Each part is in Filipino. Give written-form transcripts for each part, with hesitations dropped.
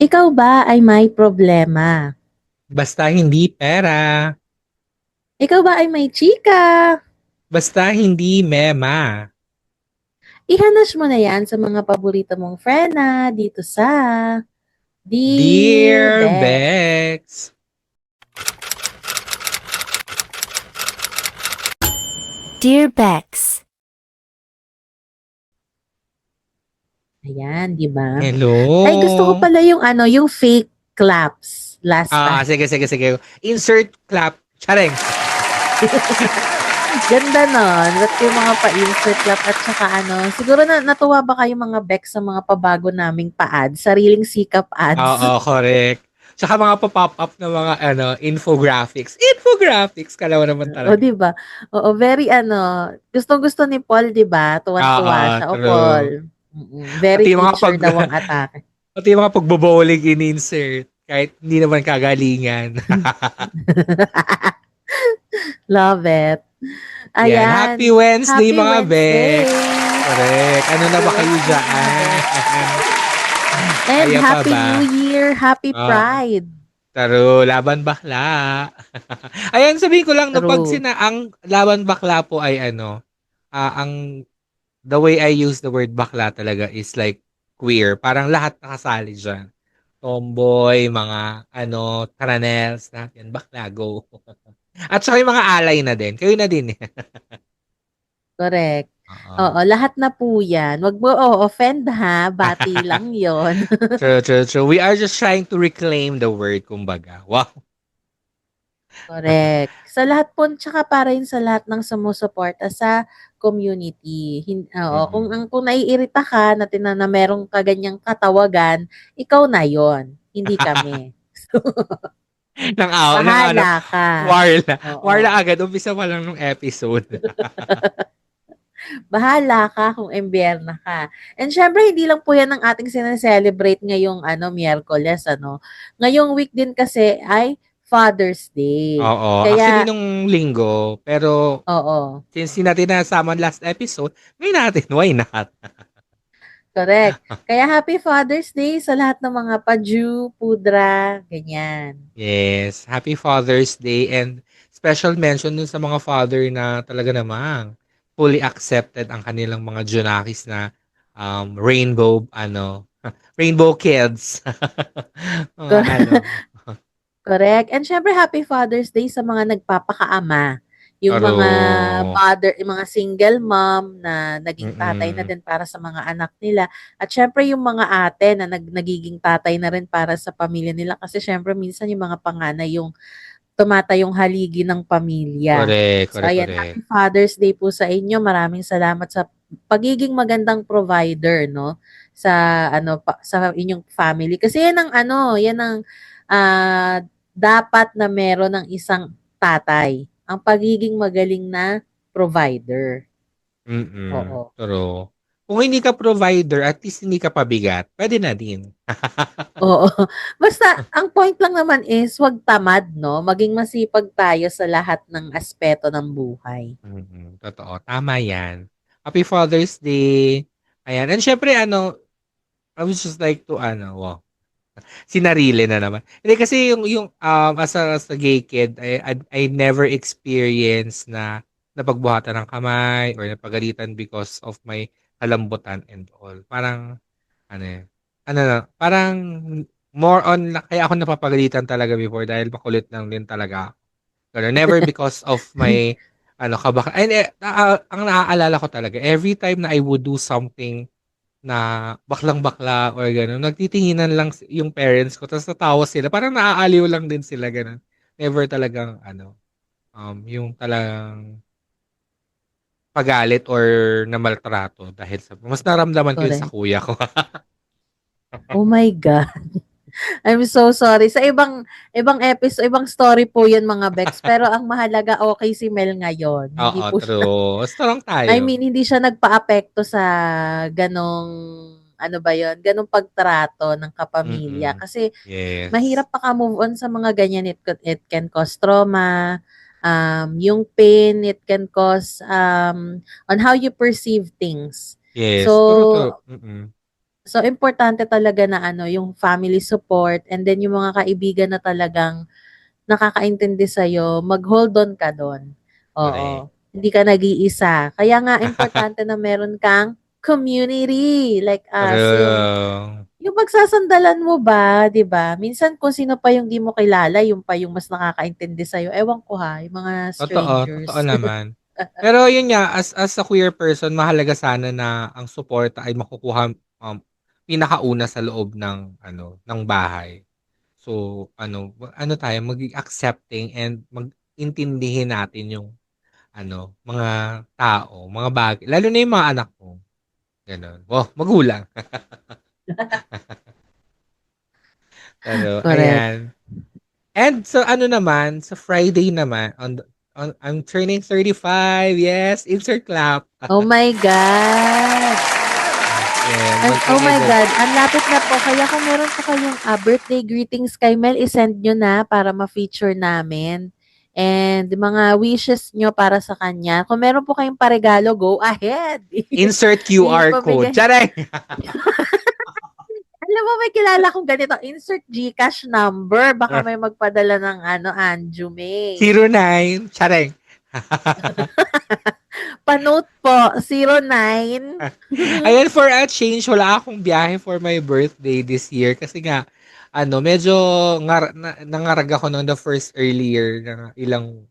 Ikaw ba ay may problema? Basta hindi pera. Ikaw ba ay may chika? Basta hindi mema. Ihanas mo na yan sa mga paborito mong friend na dito sa Dear Dear Bex. Bex. Dear Bex. Ayan, di ba? Ay, gusto ko Hello. pala yung yung fake claps last time. Sige. Insert clap. Charing. Ganda nun. Ba't yung mga pa-insert clap at saka siguro natuwa ba kayo mga Bex sa mga pabago naming pa-ads, sariling sikap ads? Oo, correct. Tsaka mga pop up na mga infographics. Infographics. Kalawa naman O, talaga. di ba? Oo, very gustong-gusto ni Paul, di ba? Oo, Tuwan-tuwa siya. O, true. Paul. Very Pati yung mga teacher daw ang atake. pati yung mga pagbobowling in-insert. Kahit hindi naman kagalingan. Love it. Yan. Happy Ayan. Wednesday Happy mga Wednesday. Bex. Correct. Ano na Happy ba kayo Wednesday, mga dyan? Bex. And Kaya pa Happy ba? New Year. Happy Oo. Pride. Taro, laban bakla. Ayan, sabihin ko lang, no, pag True. ang laban bakla po ay the way I use the word bakla talaga is like queer. Parang lahat nakasali dyan. Tomboy, mga taranels, lahat yan, bakla, go. At saka yung mga alay na din. Kayo na din. Correct. Oo. Oo, lahat na po yan. Wag mo offend ha. Bati lang yon. True. We are just trying to reclaim the word, kumbaga. Wow. Correct. Sa lahat po, tsaka para yun sa lahat ng sumusuporta sa community. Oo, Mm-mm. kung naiirita ka na merong kaganyang katawagan, ikaw na yon, hindi kami. Ng Bahala ka. Warla. Oo. Warla agad. Umpisa pa lang nung episode. Bahala ka kung emberna ka. And syempre, hindi lang po yan ang ating sineselebrate ngayong Miyerkules, Ngayong week din kasi ay Father's Day. Oo. Actually, Kaya, nung linggo. Pero, oo. since hindi natin nasama last episode, ngayon natin, why not? Correct. Kaya happy Father's Day sa lahat ng mga paju, pudra, ganyan. Yes. Happy Father's Day. And special mention dun sa mga father na talaga namang fully accepted ang kanilang mga Junakis na rainbow, rainbow kids. Mga Correct. And syempre happy Father's Day sa mga nagpapakaama. Yung mga Taro. mother, yung mga single mom na naging tatay na Mm-mm. din para sa mga anak nila. At syempre yung mga ate na nagiging tatay na rin para sa pamilya nila. Kasi syempre minsan yung mga panganay yung tumatayong haligi ng pamilya. So ayan, Correct. happy Father's Day po sa inyo. Maraming salamat sa pagiging magandang provider, no? Sa sa inyong family. Kasi yan ang yan ang dapat na meron ng isang tatay. Ang pagiging magaling na provider. Mm, Oo. true. Kung hindi ka provider, at least hindi ka pabigat, puwede na din. Oo. Basta ang point lang naman is 'wag tamad 'no, maging masipag tayo sa lahat ng aspeto ng buhay. Totoo, tama 'yan. Happy Father's Day. Ayan, and siyempre I would just like to wow, sinarili na naman. Hindi kasi as a gay kid, I never experienced na napagbuhatan ng kamay or napagalitan because of my kalambutan and all. Parang ano eh, parang more on kaya ako napapagalitan talaga before dahil makulit lang din talaga ako. Gano'n. Never because of my ang naaalala ko talaga, every time na I would do something na baklang-bakla or gano'n, nagtitinginan lang yung parents ko tapos tatawa sila. Parang naaaliw lang din sila, gano'n. Never talagang yung talagang pagalit or namaltrato dahil sa mas naramdaman ko yun sa Correct. kuya ko. Oh my God. I'm so sorry. Sa ibang ibang episode, ibang story po 'yun mga Bex, pero ang mahalaga okay si Mel ngayon. Hindi Oo, po siya true. Strong I tayo. mean hindi siya nagpaapekto sa ganong ba 'yun, ganong pagtrato ng kapamilya Mm. kasi Yes. mahirap maka-move on sa mga ganyan. It can cause trauma yung pain it can cause on how you perceive things. Yes, So, Mm. so importante talaga na yung family support and then yung mga kaibigan na talagang nakakaintindi sa'yo, mag-hold on ka do'n. Correct. Oo, hindi ka nag-iisa. Kaya nga importante na meron kang community like us, True. yung pagsasandalan mo ba, 'di ba? Minsan kung sino pa yung 'di mo kilala, yung pa yung mas nakakaintindi sa'yo. Ewan ko ha, yung mga Totoo strangers. naman. Pero yun nga, as a queer person, mahalaga sana na ang suporta ay makukuha pinakauna sa loob ng ng bahay. So tayo maging accepting and mag-intindihin natin yung mga tao, mga bagay, lalo na yung mga anak mo, gano'n. Oh, magulang. Pero Correct. ayan. And so naman, sa Friday naman, I'm turning 35. Yes, insert clap. Oh my God! Ayan, Oh my mag-e-edad. God, ang lapit na po. Kaya kung meron po kayong birthday greetings kay Mel, isend nyo na para ma-feature namin. And mga wishes nyo para sa kanya. Kung meron po kayong paregalo, go ahead. Insert QR code. Ipamigay. Tsaray! Alam mo, may kilala kong ganito. Insert GCash number. Baka may magpadala ng Anju May. 09. Tsaray! Panote po, 09. Ayan, for a change, wala akong biyahe for my birthday this year kasi nga, medyo nangarag ako nung the first earlier na ilang,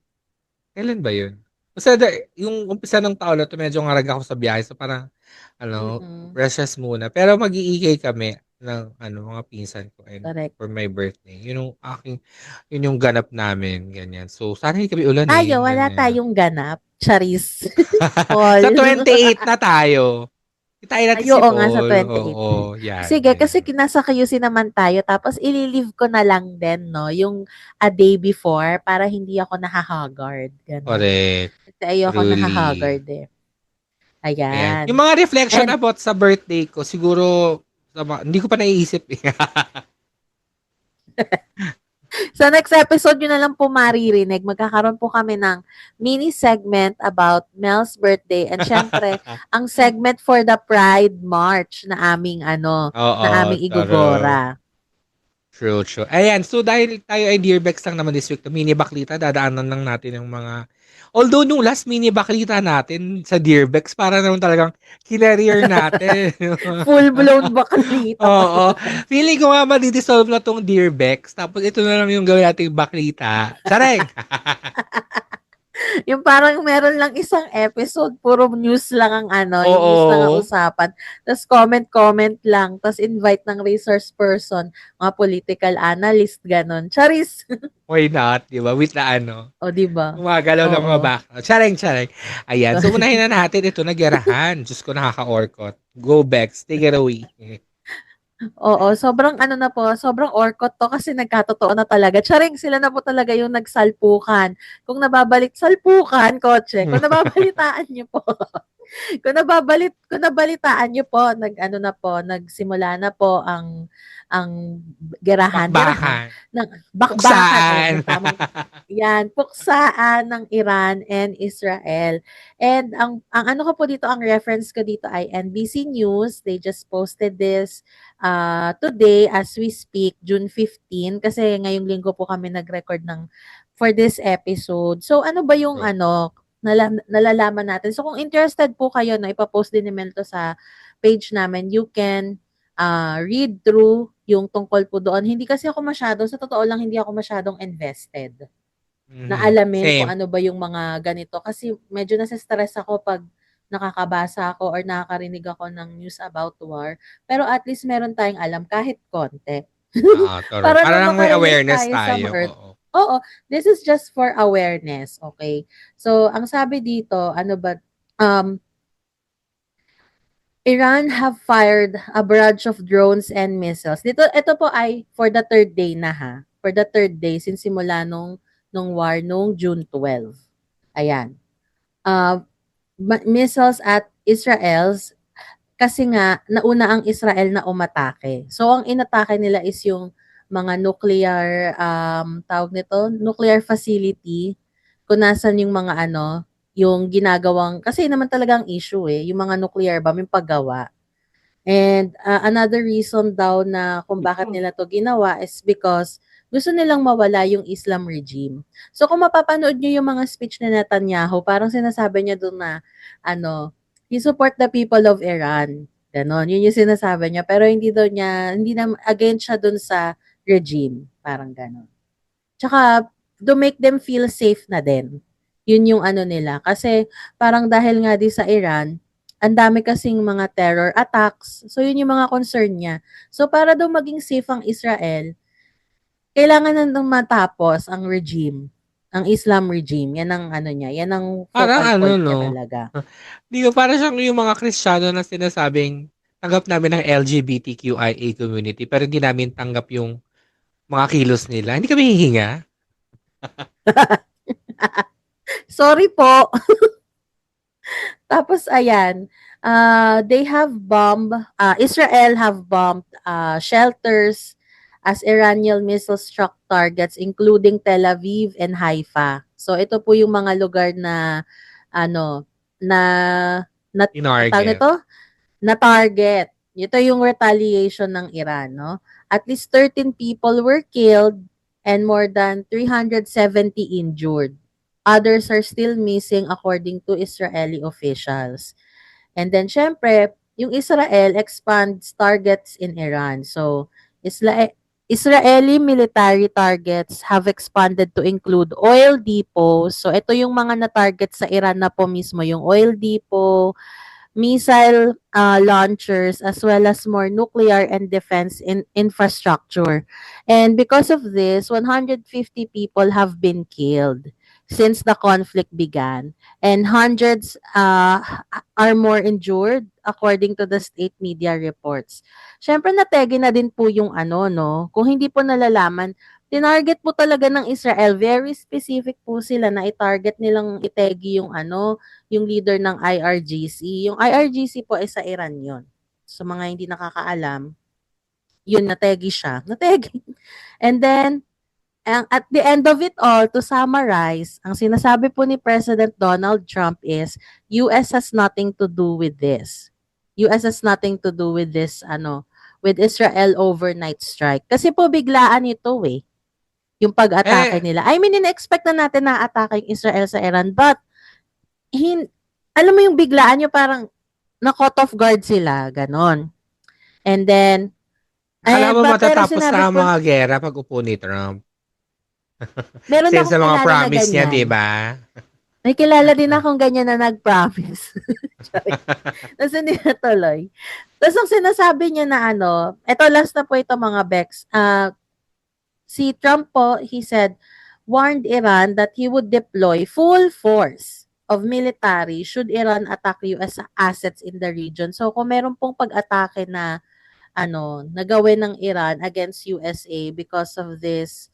kailan ba yun? Basta yung umpisa ng taon na to, medyo ngarag ako sa biyahe. So parang, Mm-mm. rest muna. Pero mag-iikay kami ng, mga pinsan ko and Correct. for my birthday. Yun yung ganap namin, ganyan. So, sana hindi kami Tayo, ulanin, wala ganyan. tayong ganap. Charis. Sa Paul. 28 na tayo. Kitain natin Ay, si oo nga, sa Paul. 28. Oo, yan, Sige, kasi ganyan. nasa QC naman tayo. Tapos, ililive ko na lang din, no? Yung a day before para hindi ako nahahagard. Ganon. Correct. Kasi ayoko Truly. nahahagard eh. Ayan. Ayan. Yung mga reflection And about sa birthday ko, siguro, hindi ko pa naiisip eh. sa next episode nyo na lang po maririnig. Magkakaroon po kami ng mini segment about Mel's birthday. And syempre, ang segment for the Pride March na aming Oo, na aming true. igogora. True. Ayan, so dahil tayo ay Dear Bex lang naman this week, mini baklita, dadaanan lang natin yung mga, although nung last mini baklita natin sa Dear Bex, para naman talagang kinarier natin. Full-blown baklita Oo. pala. Feeling ko nga madi-dissolve na tong Dear Bex, tapos ito na lang yung gawin nating baklita. Sareng! Yung parang meron lang isang episode, puro news lang ang yung news lang ang Oo. usapan. Tapos comment lang. Tapos invite ng resource person, mga political analyst, ganon. Charis! Why not? Di ba? With the O, di ba? gumagalaw ng mga Oo. background. Chareng. Ayan. So, unahin na natin. Ito, nagyarahan. Diyos ko, nakaka-orkot. Go, Bex. Take it away. Oo, sobrang na po, sobrang orkot to kasi nagkatotoo na talaga. Charing, sila na po talaga yung nagsalpukan. Kung salpukan, kotse. Kung nababalitaan niyo po, kung nabalitaan niyo po, nagsimula na po ang gerahan Bakbakan. ng bakbakan. Puksaan. Ayan, tamang yan, puksaan ng Iran and Israel. And ang ano ko po dito, ang reference ko dito ay NBC News. They just posted this today as we speak, June 15, kasi ngayong linggo po kami nag-record for this episode. So ano ba yung nalalaman natin? So kung interested po kayo na ipapost din ni Mel to sa page namin, you can read through yung tungkol po doon. Hindi kasi ako sa totoo lang, hindi ako masyadong invested na alamin kung Same. ano ba yung mga ganito. Kasi medyo nasa-stress ako pag nakakabasa ako or nakakarinig ako ng news about war. Pero at least meron tayong alam kahit konti. Toro. Para Para nung lang may makarelate awareness tayo sa tayo. Earth. Oo. Oo, this is just for awareness, okay? So, ang sabi dito, Iran have fired a barrage of drones and missiles. Ito po ay for the third day na ha. For the third day since simula nung war nung June 12. Ayan. Missiles at Israel's kasi nga nauna ang Israel na umatake. So ang inatake nila is yung mga nuclear tawag nito, nuclear facility kung nasan yung mga ano, yung ginagawang, kasi naman talagang issue yung mga nuclear bomb, yung paggawa. And another reason daw na kung bakit nila to ginawa is because gusto nilang mawala yung Islam regime. So kung mapapanood nyo yung mga speech ni Netanyahu, parang sinasabi niya doon na, ano, he support the people of Iran. Ganon, yun yung sinasabi niya. Pero hindi daw niya, hindi na, against siya doon sa regime. Parang ganon. Tsaka, to make them feel safe na din. Yun yung ano nila. Kasi, parang dahil nga di sa Iran, ang dami kasing mga terror attacks. So, yun yung mga concern niya. So, para daw maging safe ang Israel, kailangan na nang matapos ang regime, ang Islam regime. Yan ang ano niya, yan ang Parang focal ano, point niya no? talaga. Di ba, parang siyang yung mga Kristiyano na sinasabing tanggap namin ng LGBTQIA community pero hindi namin tanggap yung mga kilos nila. Hindi kami hihinga. Sorry po. Tapos ayan, they have bombed, Israel have bombed shelters as Iranian missiles struck targets including Tel Aviv and Haifa. So ito po yung mga lugar na ano na tawag Tinarget. nito, na target. Ito yung retaliation ng Iran, no? At least 13 people were killed and more than 370 injured. Others are still missing according to Israeli officials. And then, syempre, yung Israel expands targets in Iran. So, Israeli military targets have expanded to include oil depots. So, ito yung mga na-target sa Iran na po mismo, yung oil depot, missile launchers, as well as more nuclear and defense infrastructure. And because of this, 150 people have been killed since the conflict began, and hundreds are more injured according to the state media reports. Siyempre nategi na din po yung ano, no? Kung hindi po nalalaman, tinarget po talaga ng Israel, very specific po sila na i-target nilang itegi yung ano, yung leader ng IRGC. Yung IRGC po ay sa Iran yon. Sa mga hindi nakakaalam, yun, nategi siya. Nategi. And then, at the end of it all, to summarize, ang sinasabi po ni President Donald Trump is, US has nothing to do with this. US has nothing to do with this, with Israel overnight strike. Kasi po biglaan ito yung pag-atake nila. I mean, in-expect na natin na atake yung Israel sa Iran, but alam mo yung biglaan yung parang na-caught off guard sila, ganon. And then, Akala mo pero matatapos sinabi na ang po, mga gera pag upo ni Trump. meron Since akong sa mga kilala na promise niya, ganyan. di ba? May kilala din akong ganyan na nag-promise. Tapos hindi natuloy. Tapos ang sinasabi niya na eto last na po ito mga Bex, si Trump po, he said, warned Iran that he would deploy full force of military should Iran attack US assets in the region. So kung meron pong pag-atake na nagawin ng Iran against USA because of this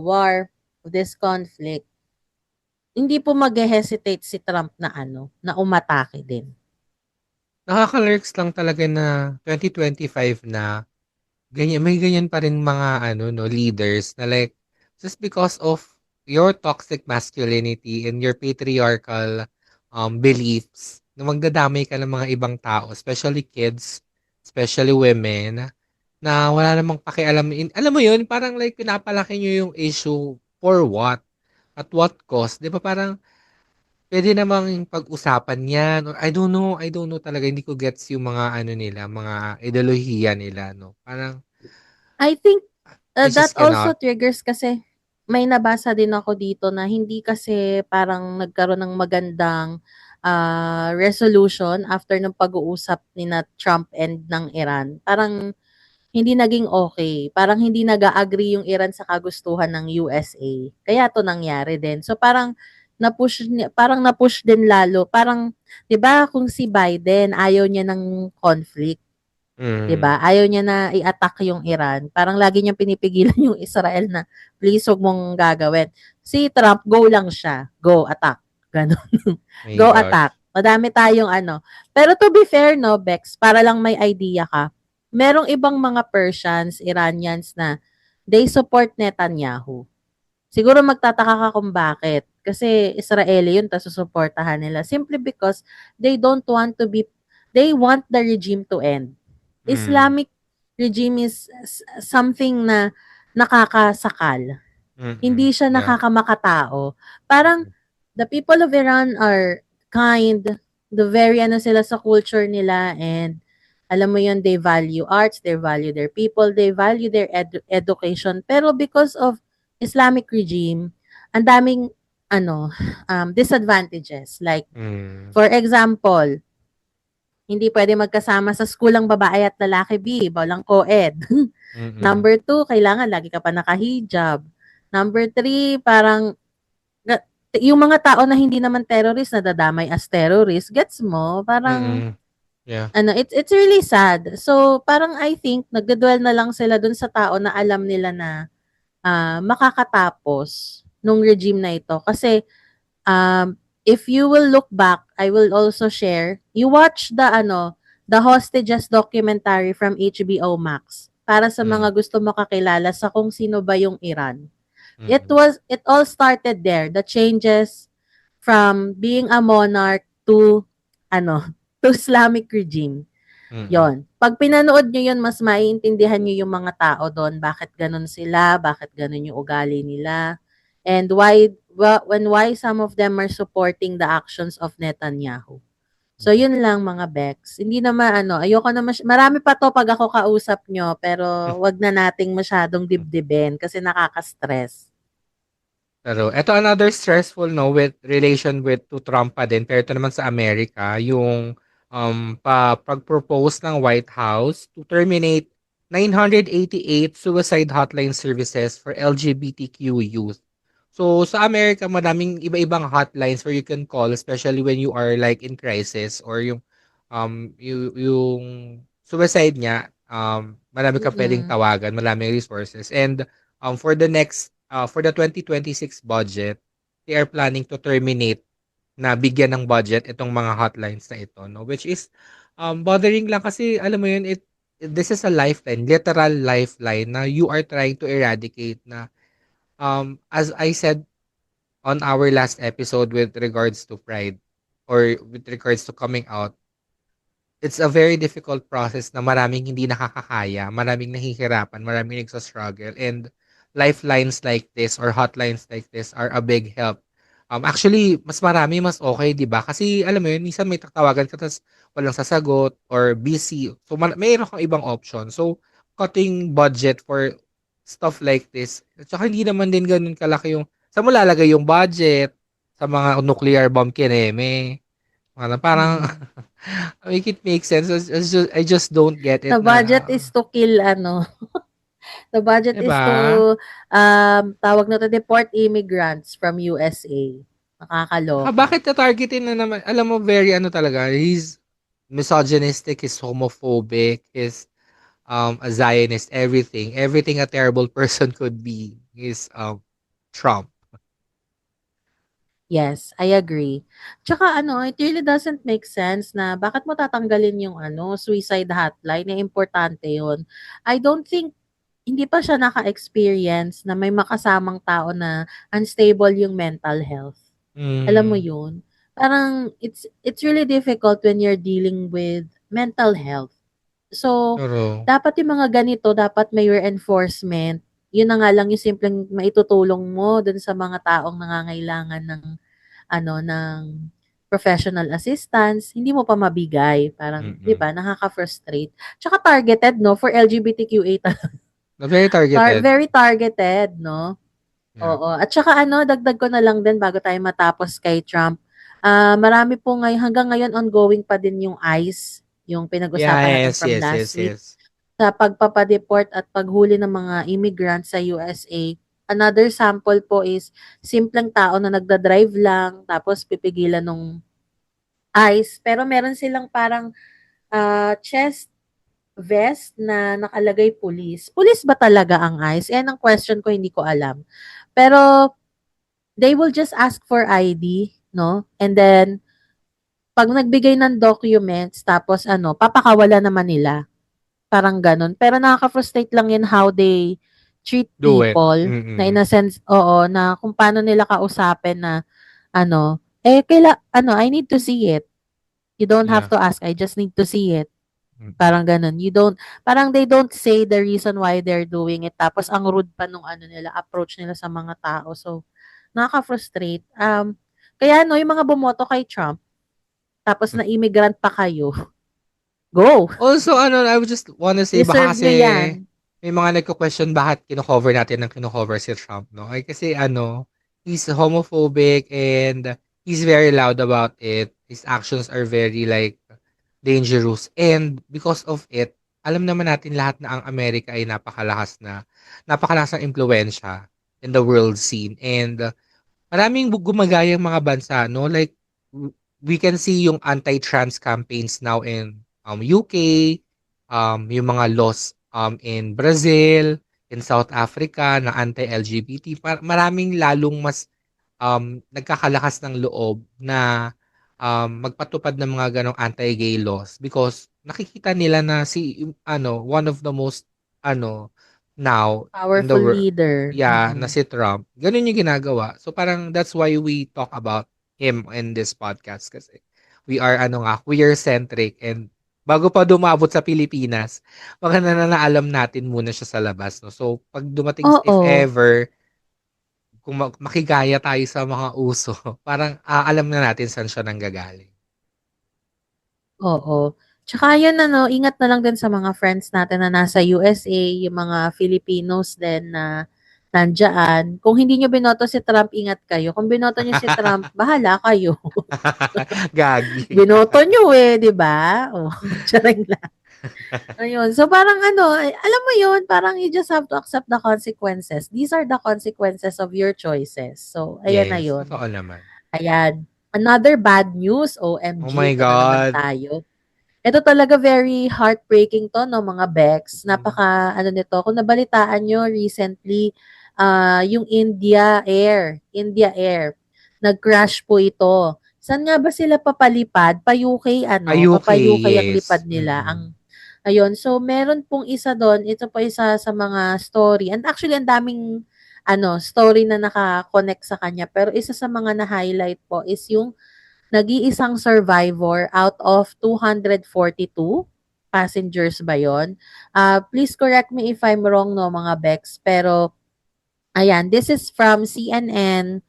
war, this conflict, hindi po mag-hesitate si Trump na na umatake din. Nakaka-lurks lang talaga na 2025 na may ganyan pa rin mga leaders na like just because of your toxic masculinity and your patriarchal beliefs na magdadamay ka ng mga ibang tao, especially kids, especially women, na wala namang pakialam. Alam mo yun, parang like pinapalaki nyo yung issue for what? At what cost? Di ba parang pwede namang pag-usapan yan or I don't know talaga, hindi ko gets yung mga nila, mga ideolohiya nila, no? Parang, I think I that just also cannot. triggers kasi may nabasa din ako dito na hindi kasi parang nagkaroon ng magandang resolution after ng pag-uusap ni na Trump and ng Iran. Parang hindi naging okay. Parang hindi nag-agree yung Iran sa kagustuhan ng USA. Kaya to nangyari din. So parang na-push din lalo. Parang 'di ba kung si Biden ayaw niya ng conflict, 'di ba? Ayaw niya na i-attack yung Iran. Parang lagi niyang pinipigilan yung Israel na please wag mong gagawin. Si Trump go lang siya. Go attack. Ganun. My Go gosh. attack. Madami tayong Pero to be fair no, Bex, para lang may idea ka. Merong ibang mga Persians, Iranians na they support Netanyahu. Siguro magtataka ka kung bakit. kasi Israeli yun, tapos susuportahan nila. Simply because they don't want to be, they want the regime to end. Islamic regime is something na nakakasakal. Hindi siya Yeah. nakakamakatao. Parang the people of Iran are kind, the very ano sila sa culture nila, and alam mo yun, they value arts, they value their people, they value their education. Pero because of Islamic regime, ang daming disadvantages. Like, for example, hindi pwede magkasama sa school ang babae at lalaki, walang co-ed. Number 2, kailangan lagi ka pa nakahijab. Number 3, parang yung mga tao na hindi naman terrorist nadadamay as terrorist, gets mo? Parang Yeah. it's really sad. So parang I think nagdedwell na lang sila dun sa tao na alam nila na makakatapos nung regime na ito kasi if you will look back, I will also share. You watch the Hostages documentary from HBO Max para sa mga gusto makakilala sa kung sino ba yung Iran. It all started there. The changes from being a monarch to to Islamic regime. Yon. Pag pinanood nyo yun, mas maiintindihan nyo yung mga tao doon, bakit ganun sila, bakit ganun yung ugali nila, and why some of them are supporting the actions of Netanyahu. So yun lang mga Bex. Hindi naman ayoko na marami pa to pag ako kausap nyo, pero wag na nating masyadong dibdibin kasi nakaka-stress. Pero eto another stressful with relation with to Trump pa din, pero ito naman sa Amerika, yung pag-propose ng White House to terminate 988 suicide hotline services for LGBTQ youth. So sa Amerika, madaming iba-ibang hotlines where you can call, especially when you are like in crisis or yung yung suicide niya, marami kang pwedeng tawagan, maraming resources. And for the 2026 budget, they are planning to terminate na bigyan ng budget itong mga hotlines na ito, no? Which is bothering lang kasi alam mo yun, this is a lifeline, literal lifeline na you are trying to eradicate na as I said on our last episode with regards to pride or with regards to coming out, it's a very difficult process na maraming hindi nakakakaya, maraming nahihirapan, maraming nagsa-struggle, and lifelines like this or hotlines like this are a big help. Actually, mas marami, mas okay, di ba? Kasi alam mo yun, minsan may tatawagan ka tapos walang sasagot or busy. So, mayroon kang ibang option. So, cutting budget for stuff like this. At saka hindi naman din ganun kalaki yung, saan mo lalagay yung budget sa mga nuclear bomb kineme? Parang, make it make sense. I just don't get it The budget is to kill the budget is to diba? tawag na to, deport immigrants from USA. Nakakaloka. Bakit na-targetin na naman? Alam mo, very talaga, he's misogynistic, he's homophobic, he's a Zionist, everything a terrible person could be is Trump. Yes, I agree. Tsaka it really doesn't make sense na bakit mo tatanggalin yung suicide hotline, na importante yun. I don't think, hindi pa siya naka-experience na may makasamang tao na unstable yung mental health. Alam mo yun? Parang it's really difficult when you're dealing with mental health. So, dapat yung mga ganito, dapat may reinforcement. Yun na nga lang yung simpleng maitutulong mo dun sa mga taong nangangailangan ng professional assistance, hindi mo pa mabigay. Parang, di ba, nakaka-frustrate. Tsaka targeted, no, for LGBTQA. Very targeted. Very targeted, no? Yeah. Oo. At saka dagdag ko na lang din bago tayo matapos kay Trump. Marami po ngayon, hanggang ngayon ongoing pa din yung ICE, yung pinag-usapan natin from last week. Sa pagpapadeport at paghuli ng mga immigrants sa USA. Another sample po is simpleng tao na nagda-drive lang tapos pipigilan ng ICE. Pero meron silang parang chest vest na nakalagay police. Police ba talaga ang ICE? Yan ang question ko, hindi ko alam. Pero they will just ask for ID, no? And then pag nagbigay ng documents tapos papakawala naman nila. Parang ganun. Pero nakaka-frustrate lang yun how they treat people. Na in a sense, na kung paano nila kausapin na I need to see it. You don't have Yeah. to ask, I just need to see it. Mm. Parang gano'n. Parang they don't say the reason why they're doing it. Tapos ang rude pa nung approach nila sa mga tao. So, nakaka-frustrate. Kaya yung mga bumoto kay Trump, tapos na immigrant pa kayo, go! Also, I would just wanna say baka Deserve kasi nyo yan. may mga nagko-question bakit kino-cover natin ng kino-cover si Trump, 'no? Ay kasi he's homophobic and he's very loud about it. His actions are very, like, dangerous and because of it, alam naman natin lahat na ang Amerika ay napakalakas ng impluwensiya in the world scene and maraming gumagayang mga bansa, 'no? Like, we can see yung anti-trans campaigns now in UK, yung mga laws in Brazil, in South Africa na anti-LGBT. Maraming lalong mas nagkakalakas ng loob na magpatupad ng mga ganong anti-gay laws because nakikita nila na one of the most now in the Powerful world, leader. yeah, na si Trump. Ganun yung ginagawa. So parang that's why we talk about him in this podcast kasi we are queer-centric and bago pa dumabot sa Pilipinas, maganda na alam natin muna siya sa labas, no? So pag dumating, if Oo. ever, kung makigaya tayo sa mga uso, parang alam na natin saan siya nanggagaling. Oo. Tsaka yun ingat na lang din sa mga friends natin na nasa USA, yung mga Filipinos din na nandiyaan. Kung hindi niyo binoto si Trump, ingat kayo. Kung binoto niyo si Trump, bahala kayo. Gagi. Binoto niyo 'di ba? Oh, charing lang. Ayun. So parang alam mo yun, parang you just have to accept the consequences. These are the consequences of your choices. So, ayan na Yes, yun. totoo naman. Ayan. Another bad news, Oh OMG, my ito na naman God. tayo. Ito talaga very heartbreaking 'to 'no, mga Bex. Mm. Nito, kung nabalitaan niyo recently, yung India Air, nag-crash po ito. Saan nga ba sila papalipad? Pa-UK papa-UK ang lipad yes. nila. Ayun, so meron pong isa do'n, ito po isa sa mga story and actually ang daming story na naka-connect sa kanya, pero isa sa mga na-highlight po is yung nag-iisang survivor out of 242 passengers ba yon? Please correct me if I'm wrong 'no, mga Bex, pero ayan, this is from CNN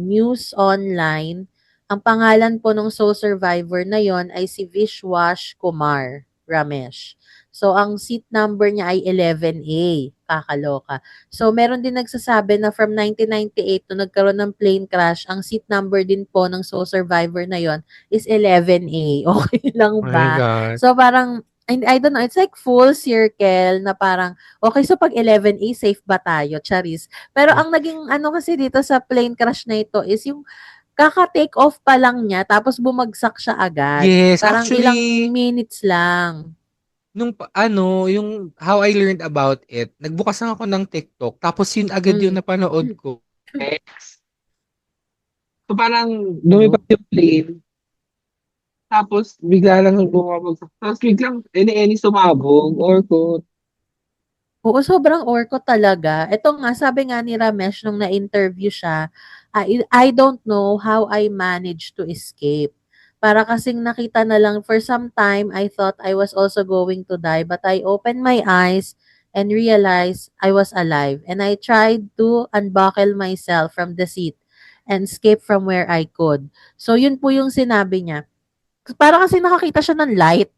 News Online. Ang pangalan po nung sole survivor na yon ay si Vishwash Kumar Ramesh. So, ang seat number niya ay 11A. Kakaloka. So, meron din nagsasabi na from 1998 nung nagkaroon ng plane crash, ang seat number din po ng sole survivor na yon is 11A. Okay lang Oh my ba? God. So, parang, I don't know, it's like full circle na parang, okay, so pag 11A, safe ba tayo? Charis. Pero ang naging kasi dito sa plane crash na ito is yung kaka-take off pa lang niya tapos bumagsak siya agad. Yes, Parang ilang actually, minutes lang. yung how I learned about it, nagbukas lang ako ng TikTok, tapos yun agad yung Hmm. napanood ko. Yes. So parang Ano? lumipad yung plane, tapos bigla lang bumabagsak. Tapos biglang any sumabog or ko. Oo, sobrang orko talaga. Ito nga, sabi nga ni Ramesh nung na-interview siya, I don't know how I managed to escape. Para kasing nakita na lang, for some time, I thought I was also going to die, but I opened my eyes and realized I was alive. And I tried to unbuckle myself from the seat and escape from where I could. So, yun po yung sinabi niya. Para kasi nakakita siya ng light.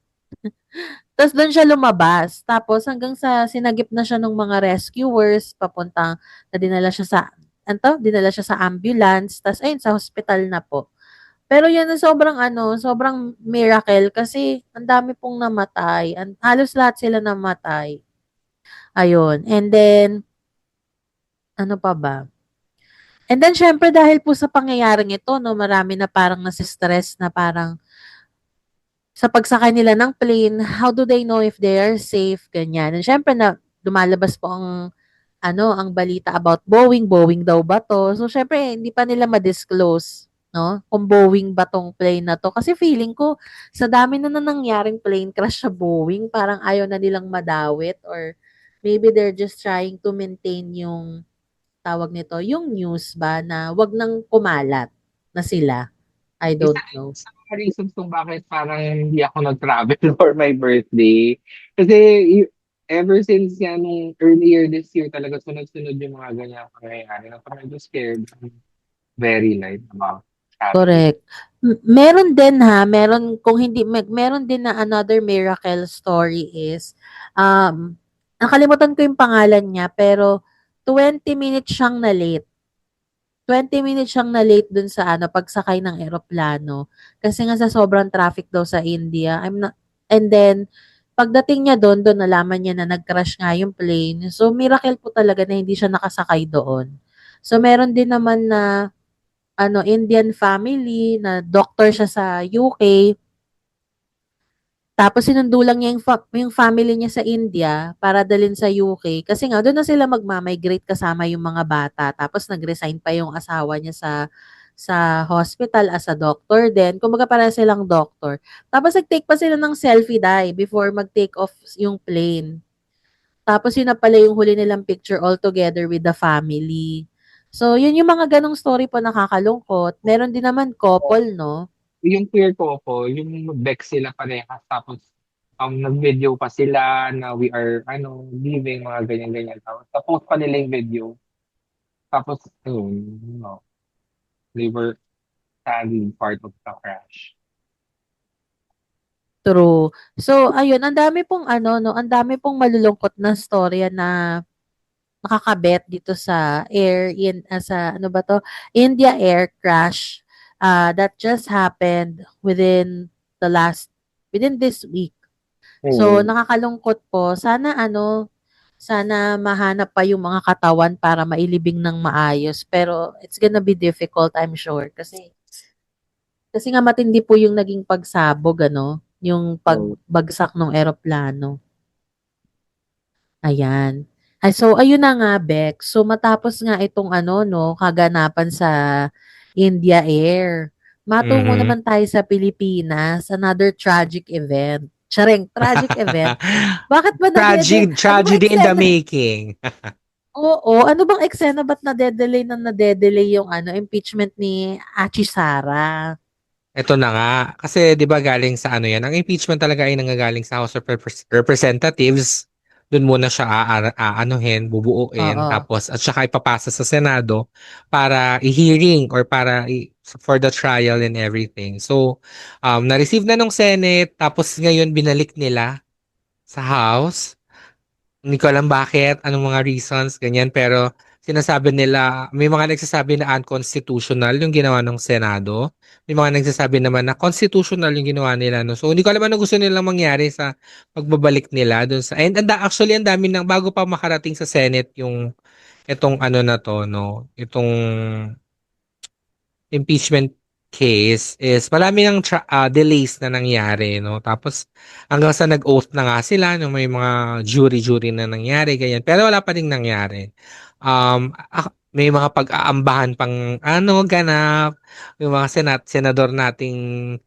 Tas dun siya lumabas. Tapos hanggang sa sinagip na siya ng mga rescuers, papuntang na dinala siya sa ambulance, tas ayun sa hospital na po. Pero yun ang sobrang miracle kasi ang dami pong namatay. Halos lahat sila namatay. Ayun. And then, ano pa ba? And then, syempre, dahil po sa pangyayaring ito, no, marami na parang nasistress na parang sa pagsakay nila ng plane, how do they know if they are safe, ganyan. And syempre na lumalabas po ang balita about Boeing, Boeing daw ba 'to? So syempre hindi pa nila ma-disclose, 'no, kung Boeing ba 'tong plane na 'to. Kasi feeling ko sa dami na nangyaring plane crash sa Boeing, parang ayaw na nilang madawit or maybe they're just trying to maintain yung tawag nito, yung news ba na wag nang kumalat na sila. I Isa don't know. sa mga reasons kung bakit parang hindi ako nag-travel for my birthday. Kasi ever since yan, nung earlier this year talaga sunod-sunod yung mga ganyan pangyayari. Na parang medyo scared. I'm very light about traveling. Correct. Meron din ha, meron kung hindi meron din na another miracle story is nakalimutan ko yung pangalan niya pero 20 minutes siyang na late. 20 minutes siyang na late dun sa pagsakay ng eroplano kasi nga sa sobrang traffic daw sa India. And then pagdating niya doon nalaman niya na nag-crash nga yung plane. So miracle po talaga na hindi siya nakasakay doon. So meron din naman na Indian family na doctor siya sa UK. Tapos sinundo lang niya yung family niya sa India para dalhin sa UK. Kasi nga, doon na sila magmamigrate kasama yung mga bata. Tapos nag-resign pa yung asawa niya sa hospital as a doctor din. Kumbaga para silang doctor. Tapos nag-take pa sila ng selfie die before mag-take off yung plane. Tapos yun na pala yung huli nilang picture all together with the family. So, yun yung mga ganong story po nakakalungkot. Meron din naman couple, no? Yung queer couple, yung Bex sila parehas. Tapos nag-video pa sila na we are leaving, mga ganyan-ganyan. Tapos pa nila yung video. Tapos, they were sadly part of the crash. True. So, ayun, ang dami pong no, ang dami pong malulungkot na storya na nakakabet dito sa sa ano ba to? India Air crash that just happened within this week. So, nakakalungkot po. Sana mahanap pa yung mga katawan para mailibing ng maayos. Pero, it's gonna be difficult, I'm sure. Kasi nga matindi po yung naging pagsabog, yung pagbagsak ng eroplano. Ayan. So, ayun na nga, Bex. So, matapos nga itong no, kaganapan sa India Air, matungo Mhm. naman tayo sa Pilipinas, another tragic event. Charing, tragic event. Bakit ba ano bang Tragedy in the eksena? making. Oo, ano bang eksena ba't nadedelay yung impeachment ni Achi Sara? Ito na nga. Kasi 'di ba galing sa yan, ang impeachment talaga ay nanggagaling sa House of Representatives. Doon muna siya bubuuin, Oo. tapos at saka ipapasa sa Senado para i-hearing or para for the trial and everything. So, na-receive na nung Senate, tapos ngayon binalik nila sa House. Hindi ko alam bakit, anong mga reasons, ganyan. Pero sinasabi nila, may mga nagsasabi na unconstitutional yung ginawa ng Senado. May mga nagsasabi naman na constitutional yung ginawa nila. No? So hindi ko alam ano gusto nilang mangyari sa pagbabalik nila dun sa... Actually, ang dami ng bago pa makarating sa Senate yung itong na to, no? Itong impeachment case is marami ng delays na nangyari, no? Tapos hanggang sa nag-oath na nga sila, no, may mga jury na nangyari, ganyan. Pero wala pa ding nangyari. May mga pag-aambahan pang ganap, yung mga senador nating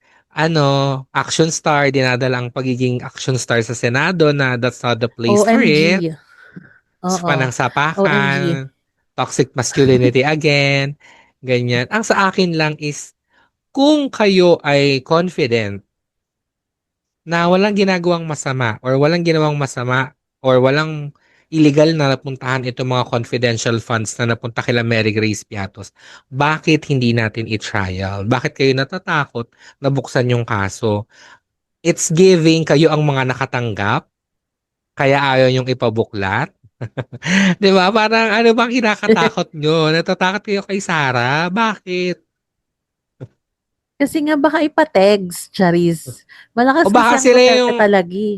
action star, dinadala ang pagiging action star sa Senado na that's not the place for it. OMG. Oo. OMG. Panangsapakan, toxic masculinity again, ganyan. Ang sa akin lang is, kung kayo ay confident na walang ginagawang masama or walang ginawang masama or walang illegal na napuntahan itong mga confidential funds na napunta kila Mary Grace Piatos, bakit hindi natin i-trial? Bakit kayo natatakot na buksan yung kaso? It's giving kayo ang mga nakatanggap, kaya ayaw yung ipabuklat. 'Di ba? Parang ano bang kinakatakot nyo? Natatakot kayo kay Sarah? Bakit? Kasi nga baka ipa-text, Charis. Malakas O kasi baka ang sila Duterte yung palagi.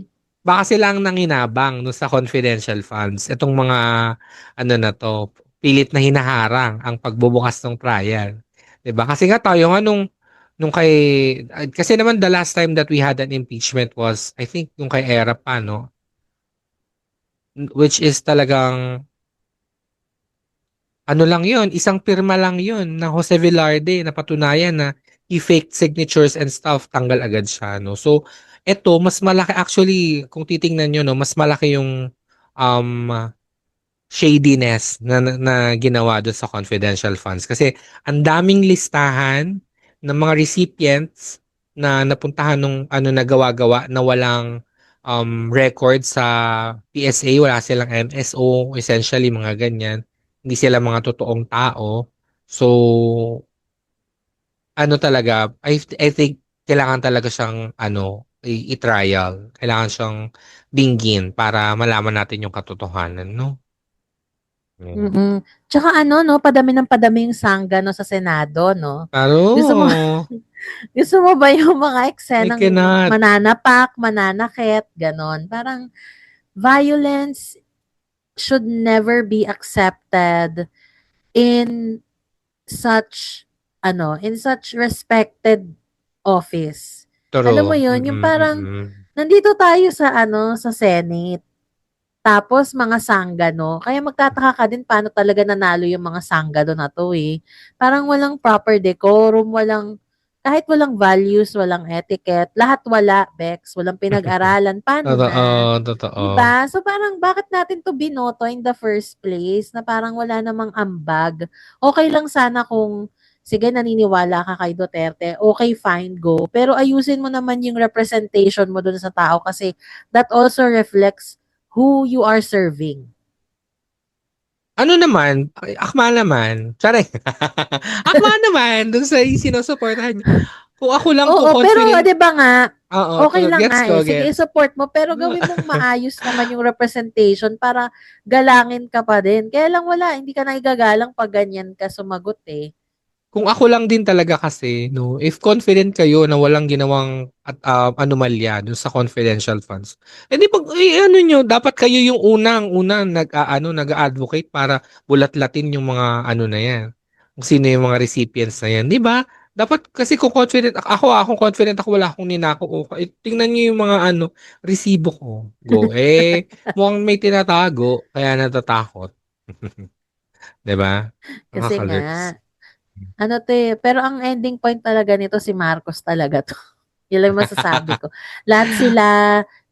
baka sila ang nanginabang no sa confidential funds. Itong mga na to, pilit na hinaharang ang pagbubukas ng trial. 'Di ba? Kasi nga tayo nga nung kay kasi naman the last time that we had an impeachment was I think yung kay Era pa, no? Which is talagang lang yun, isang pirma lang yun ng Jose Velarde na patunayan na he faked signatures and stuff, tanggal agad siya, no? So, eto, mas malaki, actually, kung titingnan nyo, no, mas malaki yung um, shadiness na ginawa doon sa confidential funds. Kasi ang daming listahan ng mga recipients na napuntahan nung nagawa-gawa na walang record sa PSA, wala silang MSO, essentially mga ganyan. Hindi sila mga totoong tao. So, talaga, I think kailangan talaga siyang i-trial. Kailangan siyang dinggin para malaman natin yung katotohanan, no? Mm. Mm. Tsaka no, padami ng padami yung sangga no sa Senado, no? Gusto mo Pero, gusto mo ba yung mga I eksenang cannot. mananapak, mananakit, ganon? Parang violence should never be accepted in such in such respected office. Alam mo True. yun, yung Mm-mm, parang mm-mm. nandito tayo sa sa Senate. Tapos mga sanggano, kaya magtataka ka din paano talaga nanalo yung mga sanggano na to eh. Parang walang proper decorum, kahit walang values, walang etiquette, lahat wala, Bex, walang pinag-aralan, paano Totoo, na? totoo. 'Di ba? So parang bakit natin to binoto in the first place na parang wala namang ambag. Okay lang sana kung sige naniniwala ka kay Duterte, okay fine go. Pero ayusin mo naman yung representation mo dun sa tao kasi that also reflects who you are serving. Ano naman, akma naman. Tsare. Akma naman dun sa sinusuportahan niyo. Kung ako lang, kung Oo, pero confident, 'di ba nga, oo, okay lang gets nga ko, eh. Sige, gets. i-support mo pero gawin mong maayos naman yung representation para galangin ka pa din. Kaya lang wala, hindi ka na igagalang pag ganyan ka sumagot eh. Kung ako lang din talaga kasi, no, if confident kayo na walang ginawang anomalya dun sa confidential funds, edi pag, nyo, dapat kayo yung unang nag-advocate para bulat-latin yung mga na yan. Kung sino yung mga recipients na yan. Di ba? Dapat kasi kung confident, ako confident ako, wala akong ninako. Tingnan nyo yung mga resibo ko. Go. Mukhang may tinatago, kaya natatakot. Di ba? Kasi Nakakalurks. nga, pero ang ending point talaga nito si Marcos talaga 'to. Yun lang masasabi ko. Lahat sila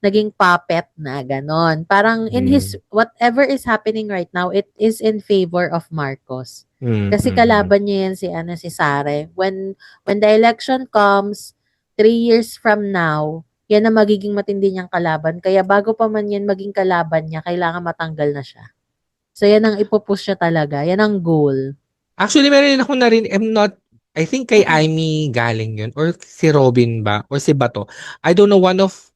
naging puppet na gano'n. Parang in his Mm. whatever is happening right now, it is in favor of Marcos. Mm, Kasi mm. kalaban niya yan si Sare. When the election comes, 3 years from now, yan ang magiging matindi niyang kalaban. Kaya bago pa man yan maging kalaban niya, kailangan matanggal na siya. So yan ang ipupush niya talaga. Yan ang goal. Actually, meron din ako I think kay Amy galing yun, or si Robin ba, or si Bato. I don't know, one of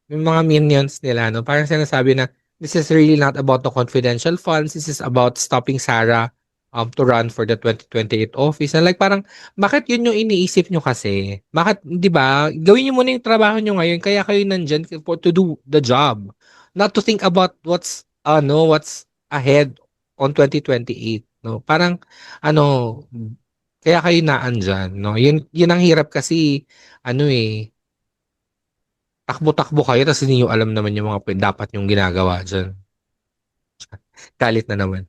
yung mga minions nila, no? Parang sinasabi na, this is really not about the confidential funds, this is about stopping Sarah to run for the 2028 office. And like, parang, bakit yun yung iniisip nyo kasi? Bakit, di ba, gawin nyo muna yung trabaho nyo ngayon, kaya kayo nandyan to do the job. Not to think about what's ahead on 2028, no? Parang, ano, kaya kayo naandyan, no? Yun ang hirap kasi, takbo-takbo kayo tapos hindi nyo alam naman yung mga dapat yung ginagawa dyan. Galit na naman.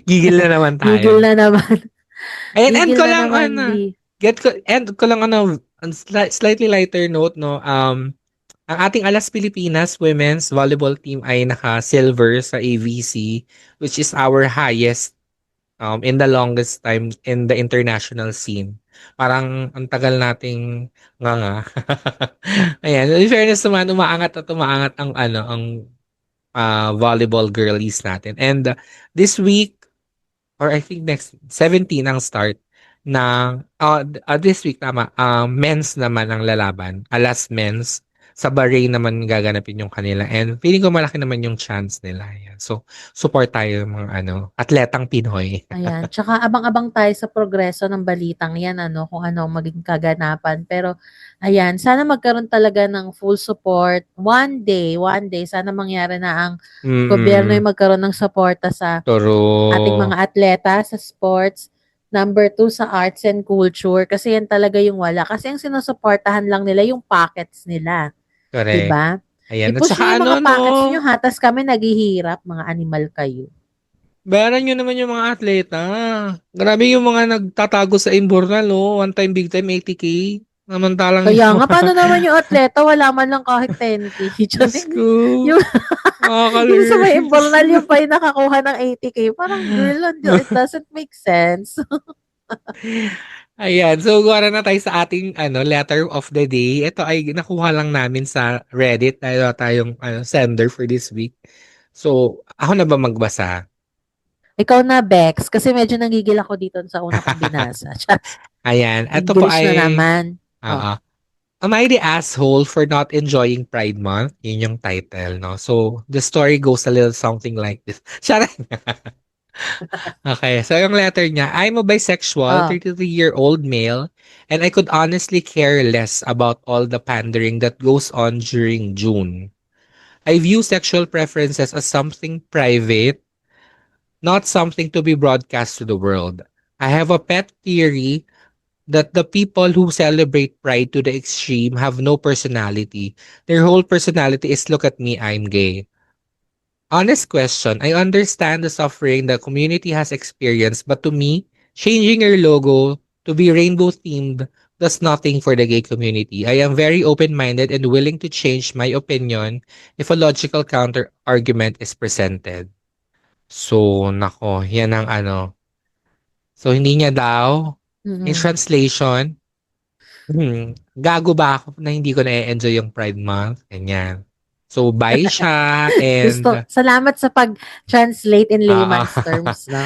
Gigil na naman Gigil tayo. na naman. Ayan, end Gigil ko na lang, naman, di. end ko lang, on slightly lighter note, no? Ang ating Alas Pilipinas Women's Volleyball Team ay naka-silver sa AVC, which is our highest in the longest time in the international scene. Parang ang tagal nating nga. Ayan, in fairness naman, umaangat at umaangat ang volleyball girlies natin. And this week, or I think next 17 ang start ng this week tama, men's naman ang lalaban. Alas men's sa Bahrain naman gaganapin yung kanila, and feeling ko malaki naman yung chance nila. Yan. So support tayo ng mga atletang Pinoy. Ayan, tsaka abang-abang tayo sa progreso ng balitang 'yan kung ano ang magiging kaganapan. Pero ayan, sana magkaroon talaga ng full support. One day sana mangyari na ang gobyerno ay Mm. magkaroon ng suporta sa ating Toro. mga atleta sa sports. Number 2 sa arts and culture kasi yan talaga yung wala. Kasi ang sinusuportahan lang nila yung pockets nila, 'di Correct. ba? Ayan. At I-push saka niyo yung mga no, pockets niyo ha, tas kami naghihirap, mga animal kayo. bayaran nyo naman yung mga atleta. Grabe yung mga nagtatago sa Imbornal, no? One time, big time, 80K. Samantalang Kaya yung nga, paano naman yung atleta, wala man lang kahit 10K. Diyos ko, Yung, yung sa may nakakalurks. imbornal, yung pa yung nakakuha ng 80K. Parang, girl, it doesn't make sense. Ayan, so gawa na tayo sa ating letter of the day. Ito ay nakuha lang namin sa Reddit dahil wala tayong sender for this week. So, ako na ba magbasa? Ikaw na, Bex, kasi medyo nangigil ako dito sa una kong binasa. Ayan, ito po English na ay naman. Oh. oo. Am I the asshole for not enjoying Pride Month? Yun yung title, no? So, the story goes a little something like this. Charot! Okay, so yung letter niya, I'm a bisexual, Oh. 33-year-old male, and I could honestly care less about all the pandering that goes on during June. I view sexual preferences as something private, not something to be broadcast to the world. I have a pet theory that the people who celebrate pride to the extreme have no personality. Their whole personality is look at me, I'm gay. Honest question, I understand the suffering the community has experienced, but to me, changing your logo to be rainbow themed does nothing for the gay community. I am very open-minded and willing to change my opinion if a logical counter argument is presented. So, nako, yan ang So, hindi niya daw, in Mm-mm. translation, gago ba ako na hindi ko na-enjoy yung Pride Month? Ganyan. So, bye siya and Salamat sa pag-translate in Oo. layman's terms, no?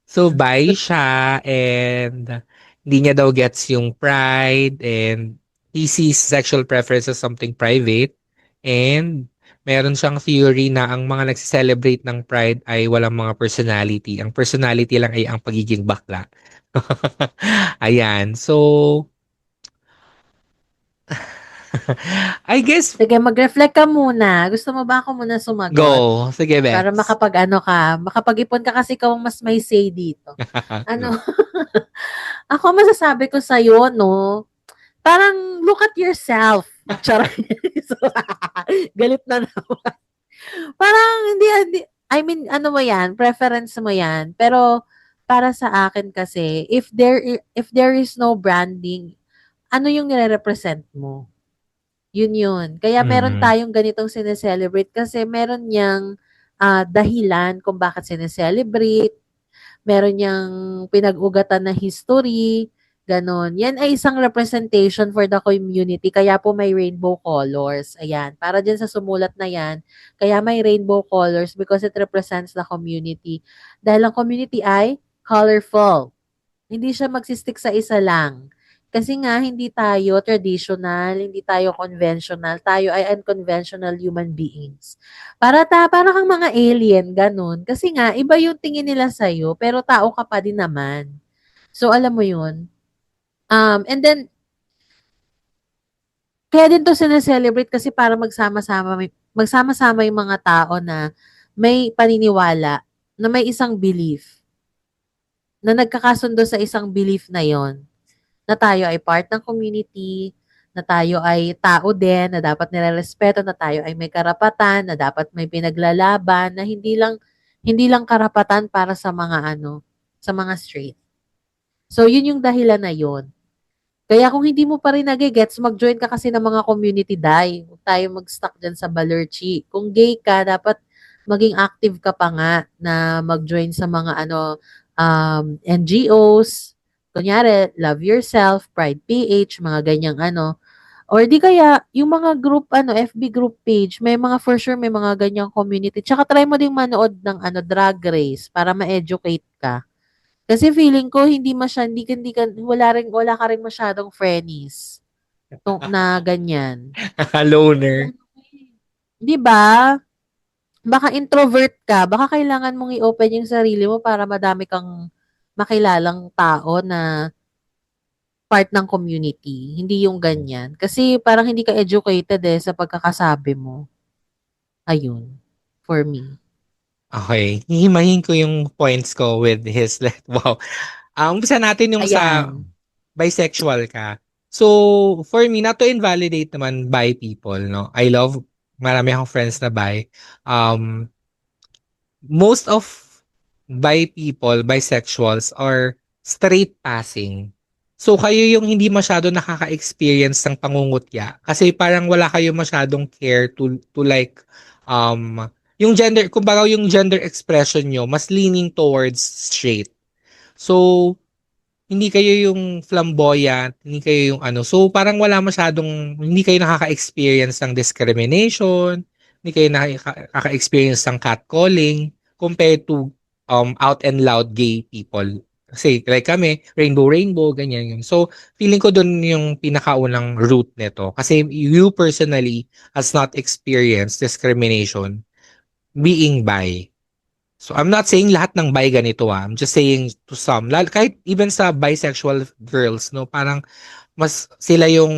So, bi siya and hindi niya daw gets yung pride and he sees sexual preference as something private and meron siyang theory na ang mga nagse-celebrate ng pride ay walang mga personality. Ang personality lang ay ang pagiging bakla. Ayan. So, I guess, Sige, mag-reflect ka muna. Gusto mo ba ako muna sumagot? go. Sige, Para Bex. makapag-ipon ka kasi ikaw ang mas may say dito. Ano, ako masasabi ko sa'yo, no, parang look at yourself. Charot. So, galit na naman. Parang hindi, I mean, ano mo yan, preference mo yan. Pero, para sa akin kasi, if there is no branding, ano yung nire-represent mo? Yun. Kaya meron Mm. tayong ganitong sineselebrate kasi meron niyang dahilan kung bakit sineselebrate, meron niyang pinag-ugatan na history, ganon. Yan ay isang representation for the community, kaya po may rainbow colors. Ayan, para dyan sa sumulat na yan, kaya may rainbow colors because it represents the community. Dahil ang community ay colorful. Hindi siya magsistick sa isa lang. Kasi nga, hindi tayo traditional, hindi tayo conventional, tayo ay unconventional human beings. Para kang mga alien, ganun. Kasi nga, iba yung tingin nila sa'yo, pero tao ka pa din naman. So, alam mo yun. And then, kaya din to sineselebrate kasi para magsama-sama yung mga tao na may paniniwala, na may isang belief, na nagkakasundo sa isang belief na yon, na tayo ay part ng community, na tayo ay tao din, na dapat nirerespeto, na tayo ay may karapatan, na dapat may pinaglalaban, na hindi lang karapatan para sa mga sa mga straight. So, yun yung dahilan na yun. Kaya kung hindi mo pa rin nagigets, mag-join ka kasi ng mga community die. Huwag tayo mag-stuck dyan sa Balerchi. Kung gay ka, dapat maging active ka pa nga na mag-join sa mga NGOs. Kunyari, Love Yourself, Pride PH, mga ganyang Or di kaya, yung mga group, FB group page, may mga for sure, may mga ganyang community. Tsaka try mo ding manood ng Drag Race para ma-educate ka. Kasi feeling ko wala ka rin masyadong friends na ganyan. Loner. 'Di ba? Baka introvert ka, baka kailangan mong i-open yung sarili mo para madami kang makilalang tao na part ng community, hindi yung ganyan. Kasi parang hindi ka educated sa pagkakasabi mo. Ayun, for me. Okay, hihimayin ko yung points ko with his wow. Umpisa natin yung sa Ayan. bisexual ka. So, for me, not to invalidate naman bi people, no? Marami akong friends na bi. Most of bisexuals are straight passing. So kayo yung hindi masyado nakaka-experience ng pangungutya kasi parang wala kayo masyadong care to like yung gender, kumbaga yung gender expression nyo mas leaning towards straight. So hindi kayo yung flamboyant, hindi kayo yung ano. So parang hindi kayo nakaka-experience ng discrimination, hindi kayo nakaka-experience ng catcalling compared to out and loud gay people. Kasi like kami, rainbow, ganyan yun. So feeling ko dun yung pinakaunang root nito. Kasi you personally has not experienced discrimination being bi. So I'm not saying lahat ng bi ganito ah. I'm just saying to some. Kahit even sa bisexual girls, no, parang mas sila yung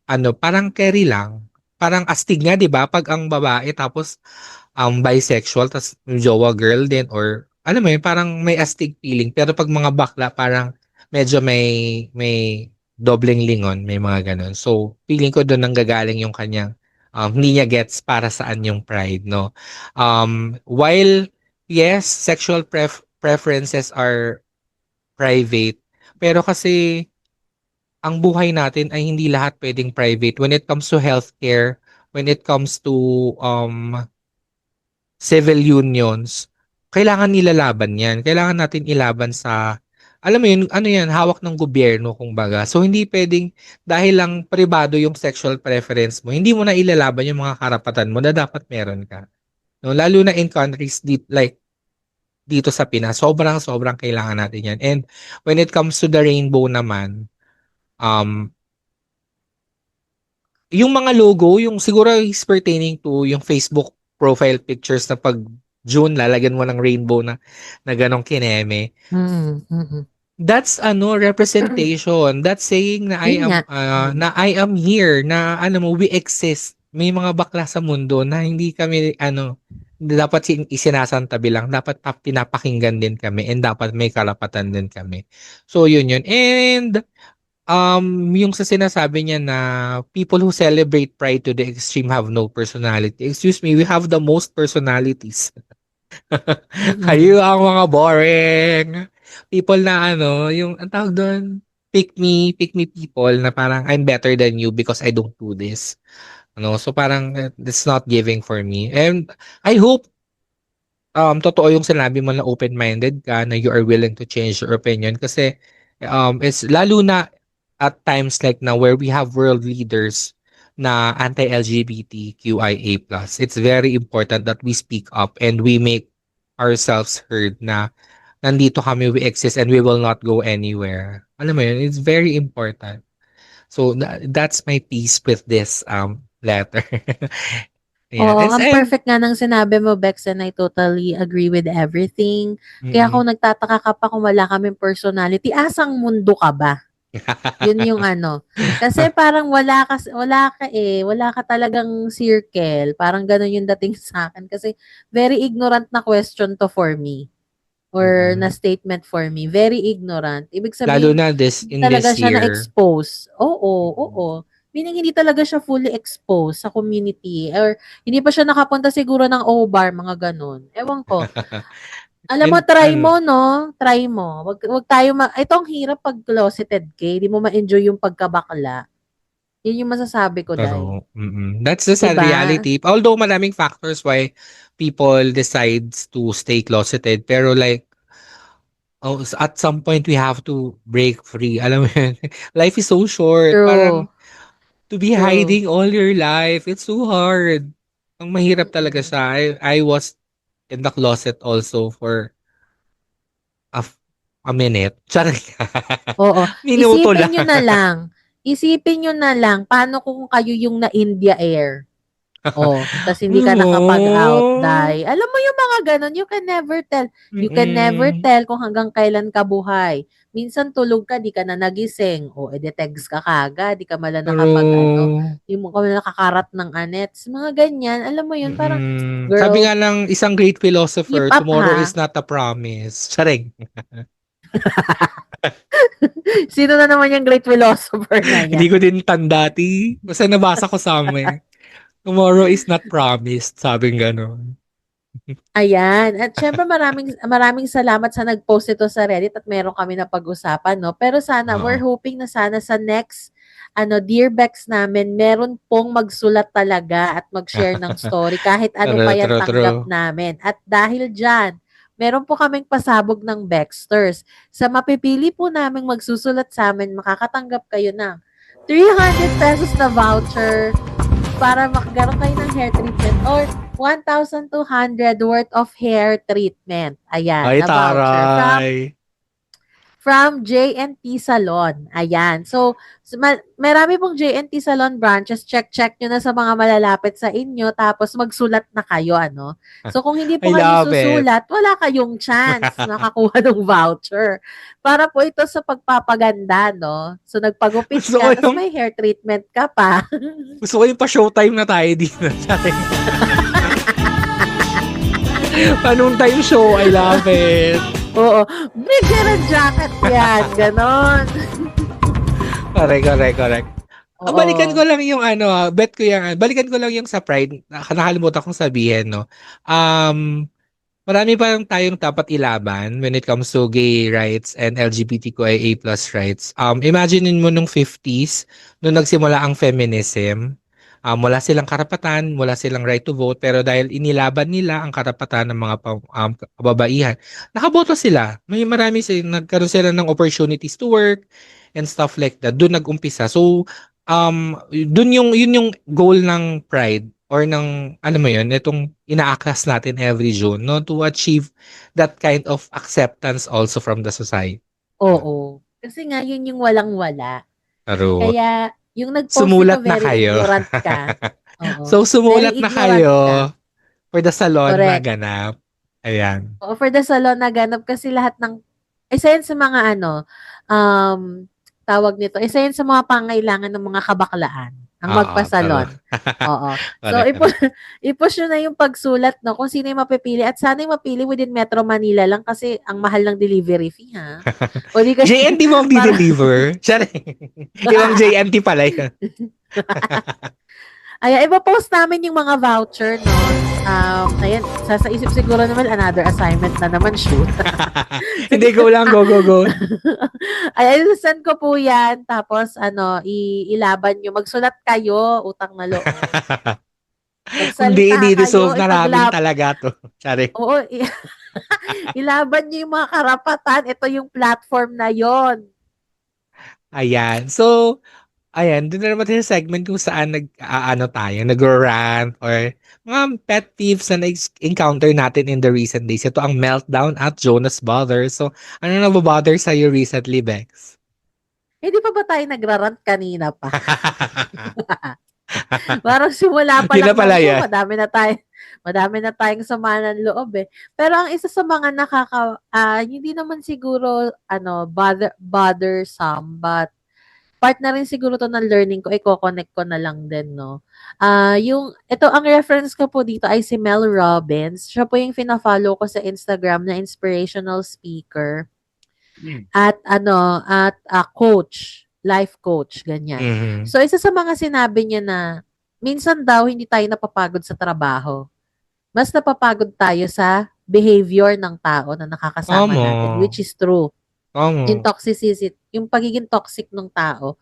ano, parang carry lang. Parang astig nga, 'di ba? Pag ang babae tapos bisexual tapos jowa girl din or ano mo yun, parang may astig feeling. Pero pag mga bakla parang medyo may dobleng lingon, may mga ganun. So feeling ko doon nanggagaling yung kanyang hindi niya gets para saan yung pride, no? While yes, sexual preferences are private, pero kasi ang buhay natin ay hindi lahat pwedeng private when it comes to healthcare, when it comes to civil unions, kailangan nilalaban yan. Kailangan natin ilaban sa, alam mo yun, ano yan, hawak ng gobyerno, kumbaga. So, hindi pwedeng, dahil lang pribado yung sexual preference mo, hindi mo na ilalaban yung mga karapatan mo na dapat meron ka. No? Lalo na in countries like dito sa Pinas, sobrang kailangan natin yan. And when it comes to the rainbow naman, um, yung mga logo, yung siguro is pertaining to yung Facebook profile pictures na pag June, lalagyan mo ng rainbow na ganong kineme. That's representation. That's saying na Yun nga. I am here, na we exist. May mga bakla sa mundo na hindi kami dapat isinasantabi lang. Dapat pinapakinggan din kami and dapat may karapatan din kami. So yun yun. And yung sa sinasabi niya na people who celebrate pride to the extreme have no personality. Excuse me, we have the most personalities. Kayo ang mga boring. People na yung ang tawag doon, pick me people na parang I'm better than you because I don't do this. So parang it's not giving for me. And I hope totoo yung sinabi mo na open-minded ka, na you are willing to change your opinion kasi it's lalo na at times like now where we have world leaders na anti-LGBTQIA+. It's very important that we speak up and we make ourselves heard na nandito kami, we exist and we will not go anywhere. Alam mo yun, it's very important. So that's my piece with this letter. Ayan. Oo, And, ang perfect nga ng sinabi mo, Bex, and I totally agree with everything. Kaya kung nagtataka ka pa kung wala kaming personality, asang mundo ka ba? Yun yung Kasi parang wala ka talagang circle. Parang ganun yung dating sa akin. Kasi very ignorant na question to for me. Or na statement for me. Very ignorant. Ibig lalo sabihin, na hindi in talaga this siya year. na-expose. Oo. Meaning, hindi talaga siya fully exposed sa community. Or, hindi pa siya nakapunta siguro ng O-bar, mga ganun. Ewan ko. Alam mo, And, try mo, no? Try mo. Wag tayo ito ang hirap pag closeted gay. Hindi mo ma-enjoy yung pagkabakla. Yun yung masasabi ko, Day. pero, that's the sad Diba? reality. Although maraming factors why people decides to stay closeted, pero like, at some point we have to break free. Alam mo yun? Life is so short. True. Parang to be True. hiding all your life, it's so hard. Ang mahirap talaga Mm-mm. siya. I was in the closet also for a, a minute. Charot. Oo. Minuto lang. Isipin nyo na lang, paano kung kayo yung na India Air? Tas hindi ka nakapag-out, Oh. Day. Alam mo yung mga ganon, you can never tell. You can never Mm-mm. tell kung hanggang kailan ka buhay. Minsan tulog ka, di ka na nagising. Text ka kagad, di ka mala True. di mo ka mala nakakarat ng anets. Mga ganyan, alam mo yun, parang, Sabi girl, nga ng isang great keep philosopher, up tomorrow ha. is not a promise. Charing. Sino na naman yung great philosopher na Hindi yan? ko din tanda, Basta nabasa ko somewhere. Tomorrow is not promised. Sabing gano'n. Ayan. At syempre maraming salamat sa nag-post ito sa Reddit at meron kami na pag-usapan, no? Pero sana, we're Oo. hoping na sana sa next Dear Bex namin, meron pong magsulat talaga at mag-share ng story kahit ano pa True, yan true, tanggap true. namin. At dahil dyan, meron po kaming pasabog ng Bexters. Sa mapipili po naming magsusulat sa amin, makakatanggap kayo ng 300 pesos na voucher para makagaroon kayo ng hair treatment or 1,200 worth of hair treatment. Ayan, Ay, na voucher taray. from J&T Salon. Ayan. So, marami pong J&T Salon branches. Check nyo na sa mga malalapit sa inyo. Tapos, magsulat na kayo, ano. So, kung hindi I po kayo love it. susulat, wala kayong chance makakuha ng voucher. Para po ito sa pagpapaganda, no. So, nagpagupit Gusto ko ka, tapos yung, may hair treatment ka pa. gusto ko yung pa-showtime na tayo dito. Pa-noontime show. I love it. Oo. Bigyan ng jacket yan. Ganon. Correct. Oo. Balikan ko lang yung bet ko yan. Balikan ko lang yung sa Pride. Nakalimutan kong sabihin, no. Marami pa lang tayong dapat ilaban when it comes to gay rights and LGBTQIA+ rights. Imaginein mo nung 50s, nung nagsimula ang feminism, wala silang karapatan, wala silang right to vote, pero dahil inilaban nila ang karapatan ng mga kababaihan, nakaboto sila. Marami sila, nagkaroon sila ng opportunities to work and stuff like that. Doon nag-umpisa. So, yun yung goal ng Pride or ng, ano mo yun, itong ina-akas natin every June, no? To achieve that kind of acceptance also from the society. Oo. Kasi nga, yun yung walang-wala. Pero, Kaya, yung nag-post nito, sumulat na very kayo. ignorant ka. Oo. So, sumulat Very na ignorant kayo ka. for the salon na Correct. ganap. Ayan. Oo, for the salon na ganap kasi lahat ng, isa yan sa mga tawag nito, isa yan sa mga pangailangan ng mga kabaklaan, ang Oo, pero, magpasalon. Oo. So, correct. i-push nyo na yung pagsulat, no, kung sino yung mapipili. At sana yung mapili within Metro Manila lang kasi ang mahal ng delivery fee, ha? O di kasi, JNT mo ang para, di-deliver? Siya ibang JNT pala yun. Ayan, ipo-post namin yung mga voucher, no? Ayan, sa isip siguro naman, another assignment na naman, shoot. Hindi, go lang, go. Ayan, send ko po yan. Tapos, ilaban nyo. Magsulat kayo, utang na loob. Hindi, Magsalita kayo, di-deserve na namin talaga to. Sorry. Oo, ilaban nyo yung mga karapatan. Ito yung platform na yon. Ayan. So, ayan, doon na naman tayo sa segment kung saan tayo, nag-rant or mga pet peeves na na-encounter natin in the recent days. Ito ang meltdown at Jonas Brothers. So, ano na bother sa'yo recently, Bex? Hindi pa ba tayo nagrarant kanina pa? Parang simula pa Yun lang na pala ng show, yan. madami na tayong sama ng loob eh. Pero ang isa sa mga hindi naman siguro, bothersome, but part na rin siguro to ng learning ko, i-connect ko na lang din, no? Ang reference ko po dito ay si Mel Robbins. Siya po yung fina-follow ko sa Instagram na inspirational speaker. At coach, life coach, ganyan. Mhm. So, isa sa mga sinabi niya na, minsan daw hindi tayo napapagod sa trabaho. Mas napapagod tayo sa behavior ng tao na nakakasama natin, which is true. Yung toxicity, yung pagiging toxic ng tao.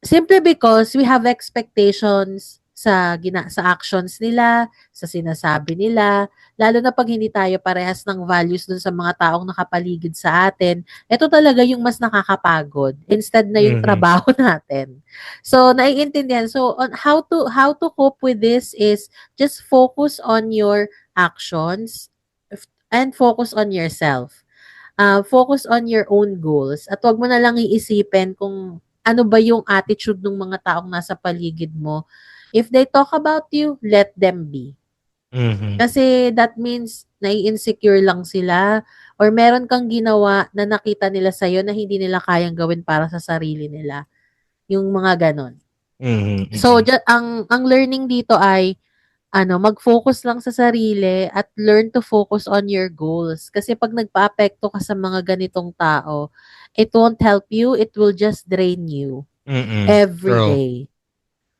Simply because we have expectations sa actions nila, sa sinasabi nila, lalo na pag hindi tayo parehas ng values dun sa mga taong nakapaligid sa atin, ito talaga yung mas nakakapagod instead na yung trabaho natin. So, naiintindihan. So, on how to cope with this is just focus on your actions and focus on yourself. Focus on your own goals at wag mo na lang iisipin kung ano ba yung attitude ng mga taong nasa paligid mo. If they talk about you, let them be. Mhm. Kasi that means nai-insecure lang sila or meron kang ginawa na nakita nila sa'yo na hindi nila kayang gawin para sa sarili nila. Yung mga ganon. Mhm. So, ang learning dito ay mag-focus lang sa sarili at learn to focus on your goals. Kasi pag nagpa-apekto ka sa mga ganitong tao, it won't help you, it will just drain you every True. day.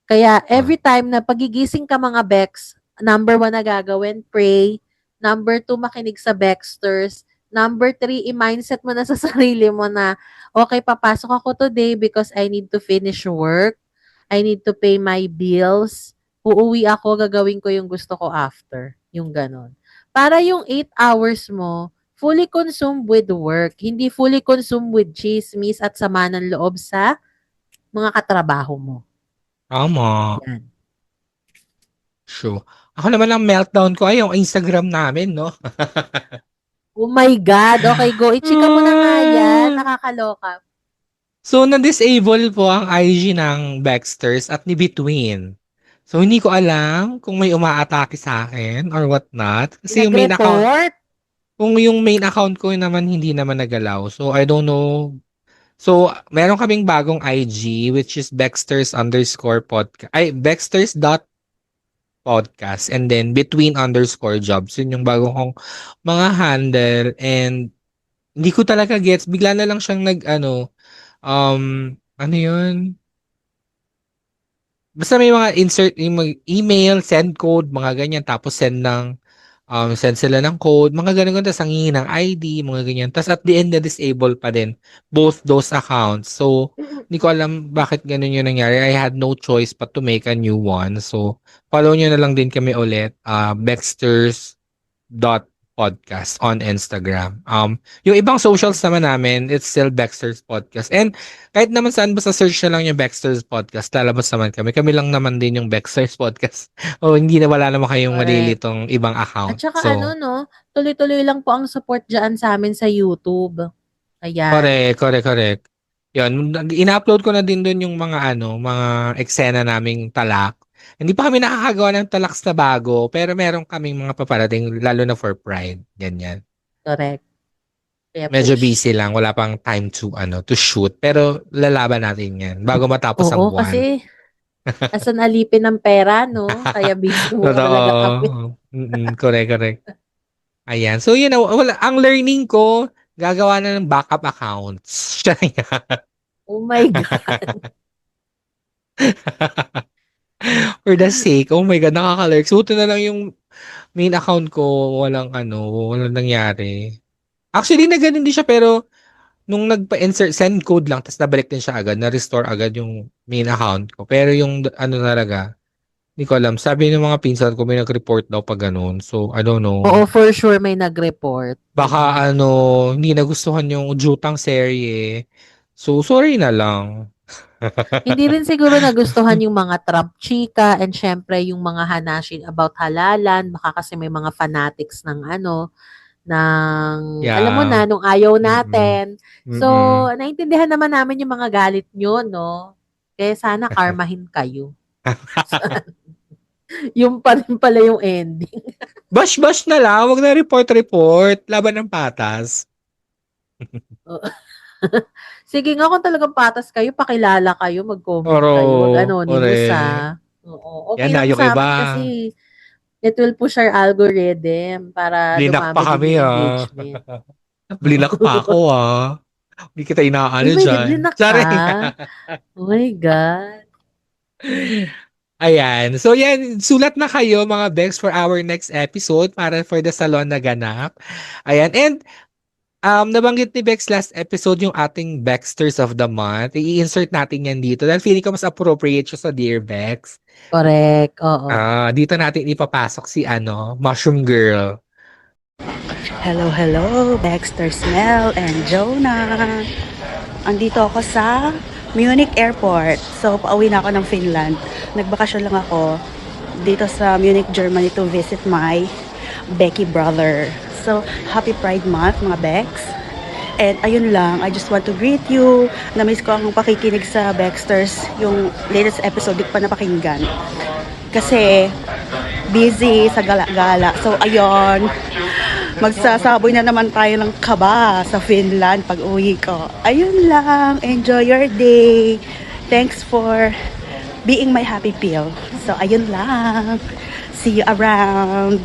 Kaya every time na pagigising ka mga Bex, number 1 na gagawin, pray, Number 2, makinig sa Baxters. Number 3, i-mindset mo na sa sarili mo na, okay, papasok ako today because I need to finish work. I need to pay my bills. Uuwi ako, gagawin ko yung gusto ko after. Yung ganon. Para yung 8 hours mo, fully consumed with work. Hindi fully consumed with chismis at sama ng loob sa mga katrabaho mo. Tama. Yan. Sure. Ako naman ang meltdown ko ay yung Instagram namin, no? Oh my God. Okay, go. I-chika mo na nga yan. Nakakaloka. So, na-disable po ang IG ng Baxters at ni Between. So, hindi ko alam kung may umaatake sa akin or what not. Kasi yung main account, Nag-report? kung yung main account ko naman hindi naman nagalaw. So, I don't know. So, meron kaming bagong IG which is Baxters_podcast. Ay, Baxters.podcast and then between_jobs. Yun yung bago kong mga handle and hindi ko talaga gets. Bigla na lang siyang ano yun? Basta may mga insert, yung email, send code, mga ganyan. Tapos send sila ng code, mga ganun. Tapos ang hihingi ng ID, mga ganyan. Tapos at the end, na-disable pa din both those accounts. So, hindi ko alam bakit ganun yung nangyari. I had no choice but to make a new one. So, follow nyo na lang din kami ulit. Baxters.podcast on Instagram. Yung ibang socials naman namin, it's still Baxters Podcast. And kahit naman saan, basta search na lang yung Baxters Podcast, lalabas naman kami. Kami lang naman din yung Baxters Podcast. O hindi na wala naman kayong Correct. malilitong ibang At account. saka So, no, tuloy-tuloy lang po ang support dyan sa amin sa YouTube. Ayan. correct. Yun, ina-upload ko na din doon yung mga mga eksena naming talak. Hindi pa kami nakakagawa ng talaks na bago, pero meron kaming mga paparating, lalo na for Pride. Ganyan. Correct. Kaya Medyo push. busy lang, wala pang time to shoot. Pero lalaban natin yan bago matapos ang Oo, buwan. kasi asan alipin ng pera, no? Kaya busy mo talaga kami. Correct. Ayan. So, yun, ang learning ko, gagawa na ng backup accounts. Oh my God. For the sake, oh my God, nakaka-lurk. So, ito na lang yung main account ko, walang nangyari. Actually, na ganun din siya, pero nung nagpa-insert, send code lang, tapos nabalik din siya agad, na-restore agad yung main account ko. Pero yung talaga, hindi ko alam. Sabi ng mga pinsan ko, may nag-report daw pag ganun. So, I don't know. Oo, for sure may nag-report. Baka hindi nagustuhan yung jutang serye. So, sorry na lang. Hindi rin siguro nagustuhan yung mga Trump chika and syempre yung mga hanashin about halalan. Baka kasi may mga fanatics ng Yeah. alam mo na, nung ayaw natin. Mm-mm. So, naintindihan naman namin yung mga galit nyo, no? Kaya sana karmahin kayo. Yung pa rin pala yung ending. Bash na lang. Huwag na report. Laban ng patas. Sige nga, kung talagang patas kayo, pakilala kayo, mag-comment kayo. Wag anonymous, ha? Oo. Okay Yan na, lang yung sa iba. amin kasi it will push our algorithm para Blinak pa dumami kami, din yung ah. engagement. Blinak pa ako, ah. Hindi kita inaano May dyan. blinak Sorry. ka? Oh my God. Ayan. So, yan. Sulat na kayo, mga Bex, for our next episode para for the salon na ganap. Ayan. And, nabanggit ni Bex last episode yung ating Baxters of the Month. I-insert natin yan dito. Dahil feeling ko mas appropriate siya sa Dear Bex. Correct. Oo. Dito natin ipapasok si Mushroom Girl. Hello, Baxter Smell and Jonah. Andito ako sa Munich Airport. So, pauwi na ako ng Finland. Nagbakasyon lang ako dito sa Munich, Germany to visit my Becky brother. So, happy Pride Month, mga Bex. And ayun lang, I just want to greet you. Na-miss ko ang pakikinig sa Baxters. Yung latest episode, di ko pa napakinggan. Kasi, busy sa gala-gala. So, ayun. Magsasaboy na naman tayo ng kaba sa Finland pag uwi ko. Ayun lang. Enjoy your day. Thanks for being my happy pill. So, ayun lang. See you around.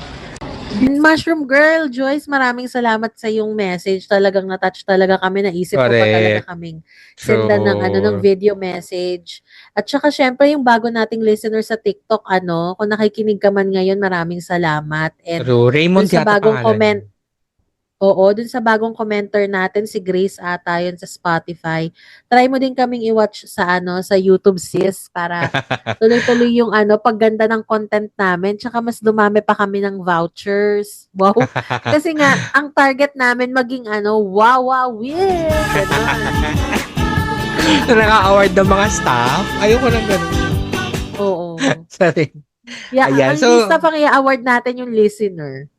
Mushroom Girl, Joyce, maraming salamat sa yung message. Talagang na-touch talaga kami. Naisip ko pa talaga Correct. kaming sendan ng True. video message. At saka syempre yung bago nating listener sa TikTok, kung nakikinig ka man ngayon, maraming salamat. And True. Raymond dun sa yata bagong pangalan niya. comment, dun sa bagong commenter natin, si Grace ata yun sa Spotify. Try mo din kaming i-watch sa YouTube, sis, para tuloy-tuloy yung pagganda ng content namin. Tsaka mas dumami pa kami ng vouchers. Wow. Kasi nga, ang target namin maging wow, wow, will. Ganon. Na naka-award ng mga staff. Ayoko ng ganun. Oo. Sorry. Yeah, Ayan, ang so- lista pang i-award natin yung listener.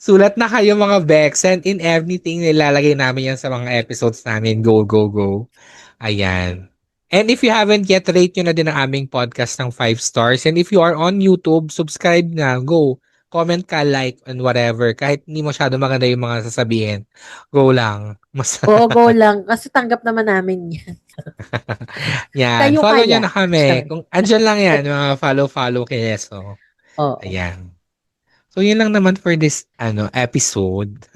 Sulat na kayo mga Bex. Send in everything. Nilalagay namin yan sa mga episodes namin. Go, go, go. Ayan. And if you haven't yet, rate nyo na din ang aming podcast ng 5 stars. And if you are on YouTube, subscribe na. Go. Comment ka, like, and whatever. Kahit hindi masyado maganda yung mga sasabihin. Go lang. Oo, go lang. Kasi tanggap naman namin yan. Yan. Kayo Follow nyo kaya. na kami. Kung andyan lang yan, mga follow kay Yeso. Oo. Ayan. So, yun lang naman for this episode.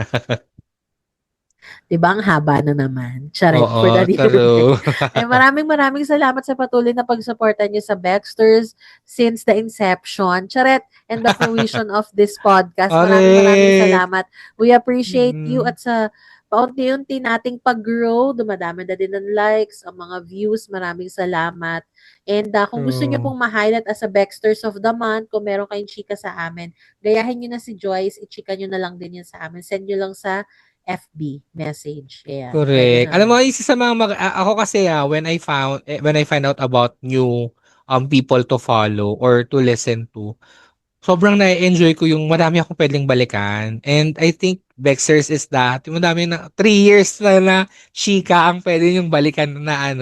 Diba? Ang haba na naman. Charet. Oo, For the true. Ay, maraming salamat sa patuloy na pagsuporta niyo sa Baxters since the inception. Charet. And the fruition of this podcast. Maraming Correct. salamat. We appreciate you Mm. at sa paunti-unti nating pag-grow. Dumadami na din ng likes, ang mga views. Maraming salamat. And kung gusto niyo True. pong ma-highlight as a Baxters of the Month, kung meron kayong chika sa amin, gayahin niyo na si Joyce, i-chika niyo na lang din yan sa amin. Send niyo lang sa FB message. Ayan. Correct. Pwede Alam mo, naman. isa sa mga ako kasi when I find out about new people to follow or to listen to, sobrang na-enjoy ko yung madami akong pwedeng balikan. And I think Bexers is that. Yung madami na 3 years na chika ang pwede yung balikan na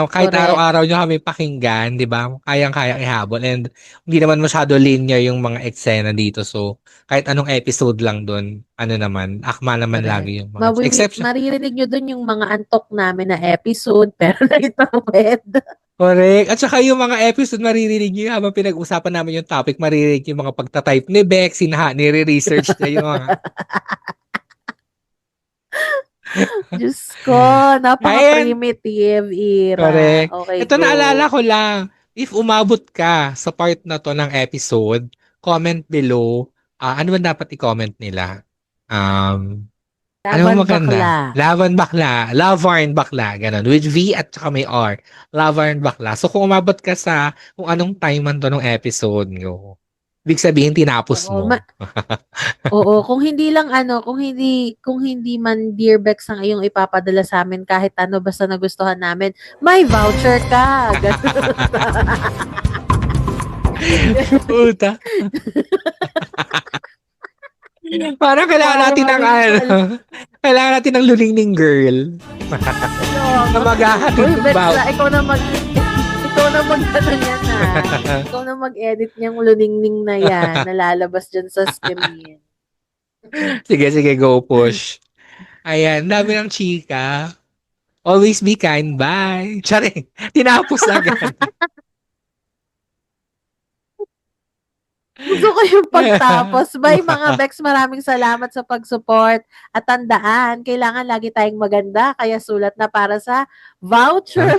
kahit Correct. araw-araw nyo kami pakinggan, di ba? Kayang-kayang ihabol. And hindi naman masyado linear yung mga eksena dito. So, kahit anong episode lang doon, akma naman Correct. lagi yung mga exception. Maririnig nyo dun yung mga antok namin na episode, pero naitawid. Correct. At saka yung mga episode, maririnig nyo habang pinag-usapan namin yung topic, maririnig yung mga pagtatype ni Bex, nire-research niya yung mga... Diyos ko, napaka-primitive era. Correct. Okay, Ito go. naalala ko lang, if umabot ka sa part na to ng episode, comment below, ano ba dapat i-comment nila? Ano Laban maganda? bakla. Laban bakla. Lavarn bakla. Ganon. With V at saka may R. Lavarn bakla. So, kung umabot ka sa kung anong time man to ng episode nyo, ibig sabihin, tinapos Oo, mo. Oo, kung hindi man Dear Bex ang iyong ipapadala sa amin kahit ano basta nagustuhan namin, may voucher ka. Puta. Parang kailangan natin ng kailangan natin ng lulingning girl. Na maghahatid ng voucher. Ikaw na mag-ano yan Ikaw na mag-edit niyang luningning na yan. Nalalabas dyan sa screen. Sige, go push. Ayan, dami ng chika. Always be kind. Bye. Charing. Tinapos agad. Gusto ko yung pagtapos. Bye mga Bex, maraming salamat sa pag-support. At tandaan, kailangan lagi tayong maganda. Kaya sulat na para sa voucher.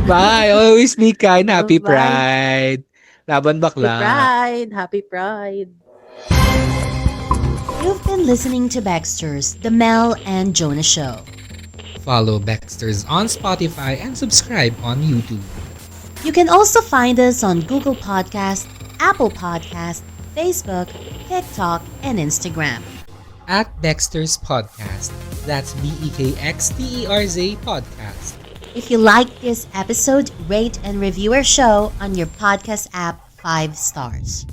Bye. Always be kind. Happy Bye. Pride. Laban bakla. Happy Pride. You've been listening to Baxter's The Mel and Jonah Show. Follow Baxters on Spotify and subscribe on YouTube. You can also find us on Google Podcast, Apple Podcast, Facebook, TikTok, and Instagram. At Baxter's Podcast. That's BEKXTERZ Podcast. If you like this episode, rate and review our show on your podcast app 5 stars.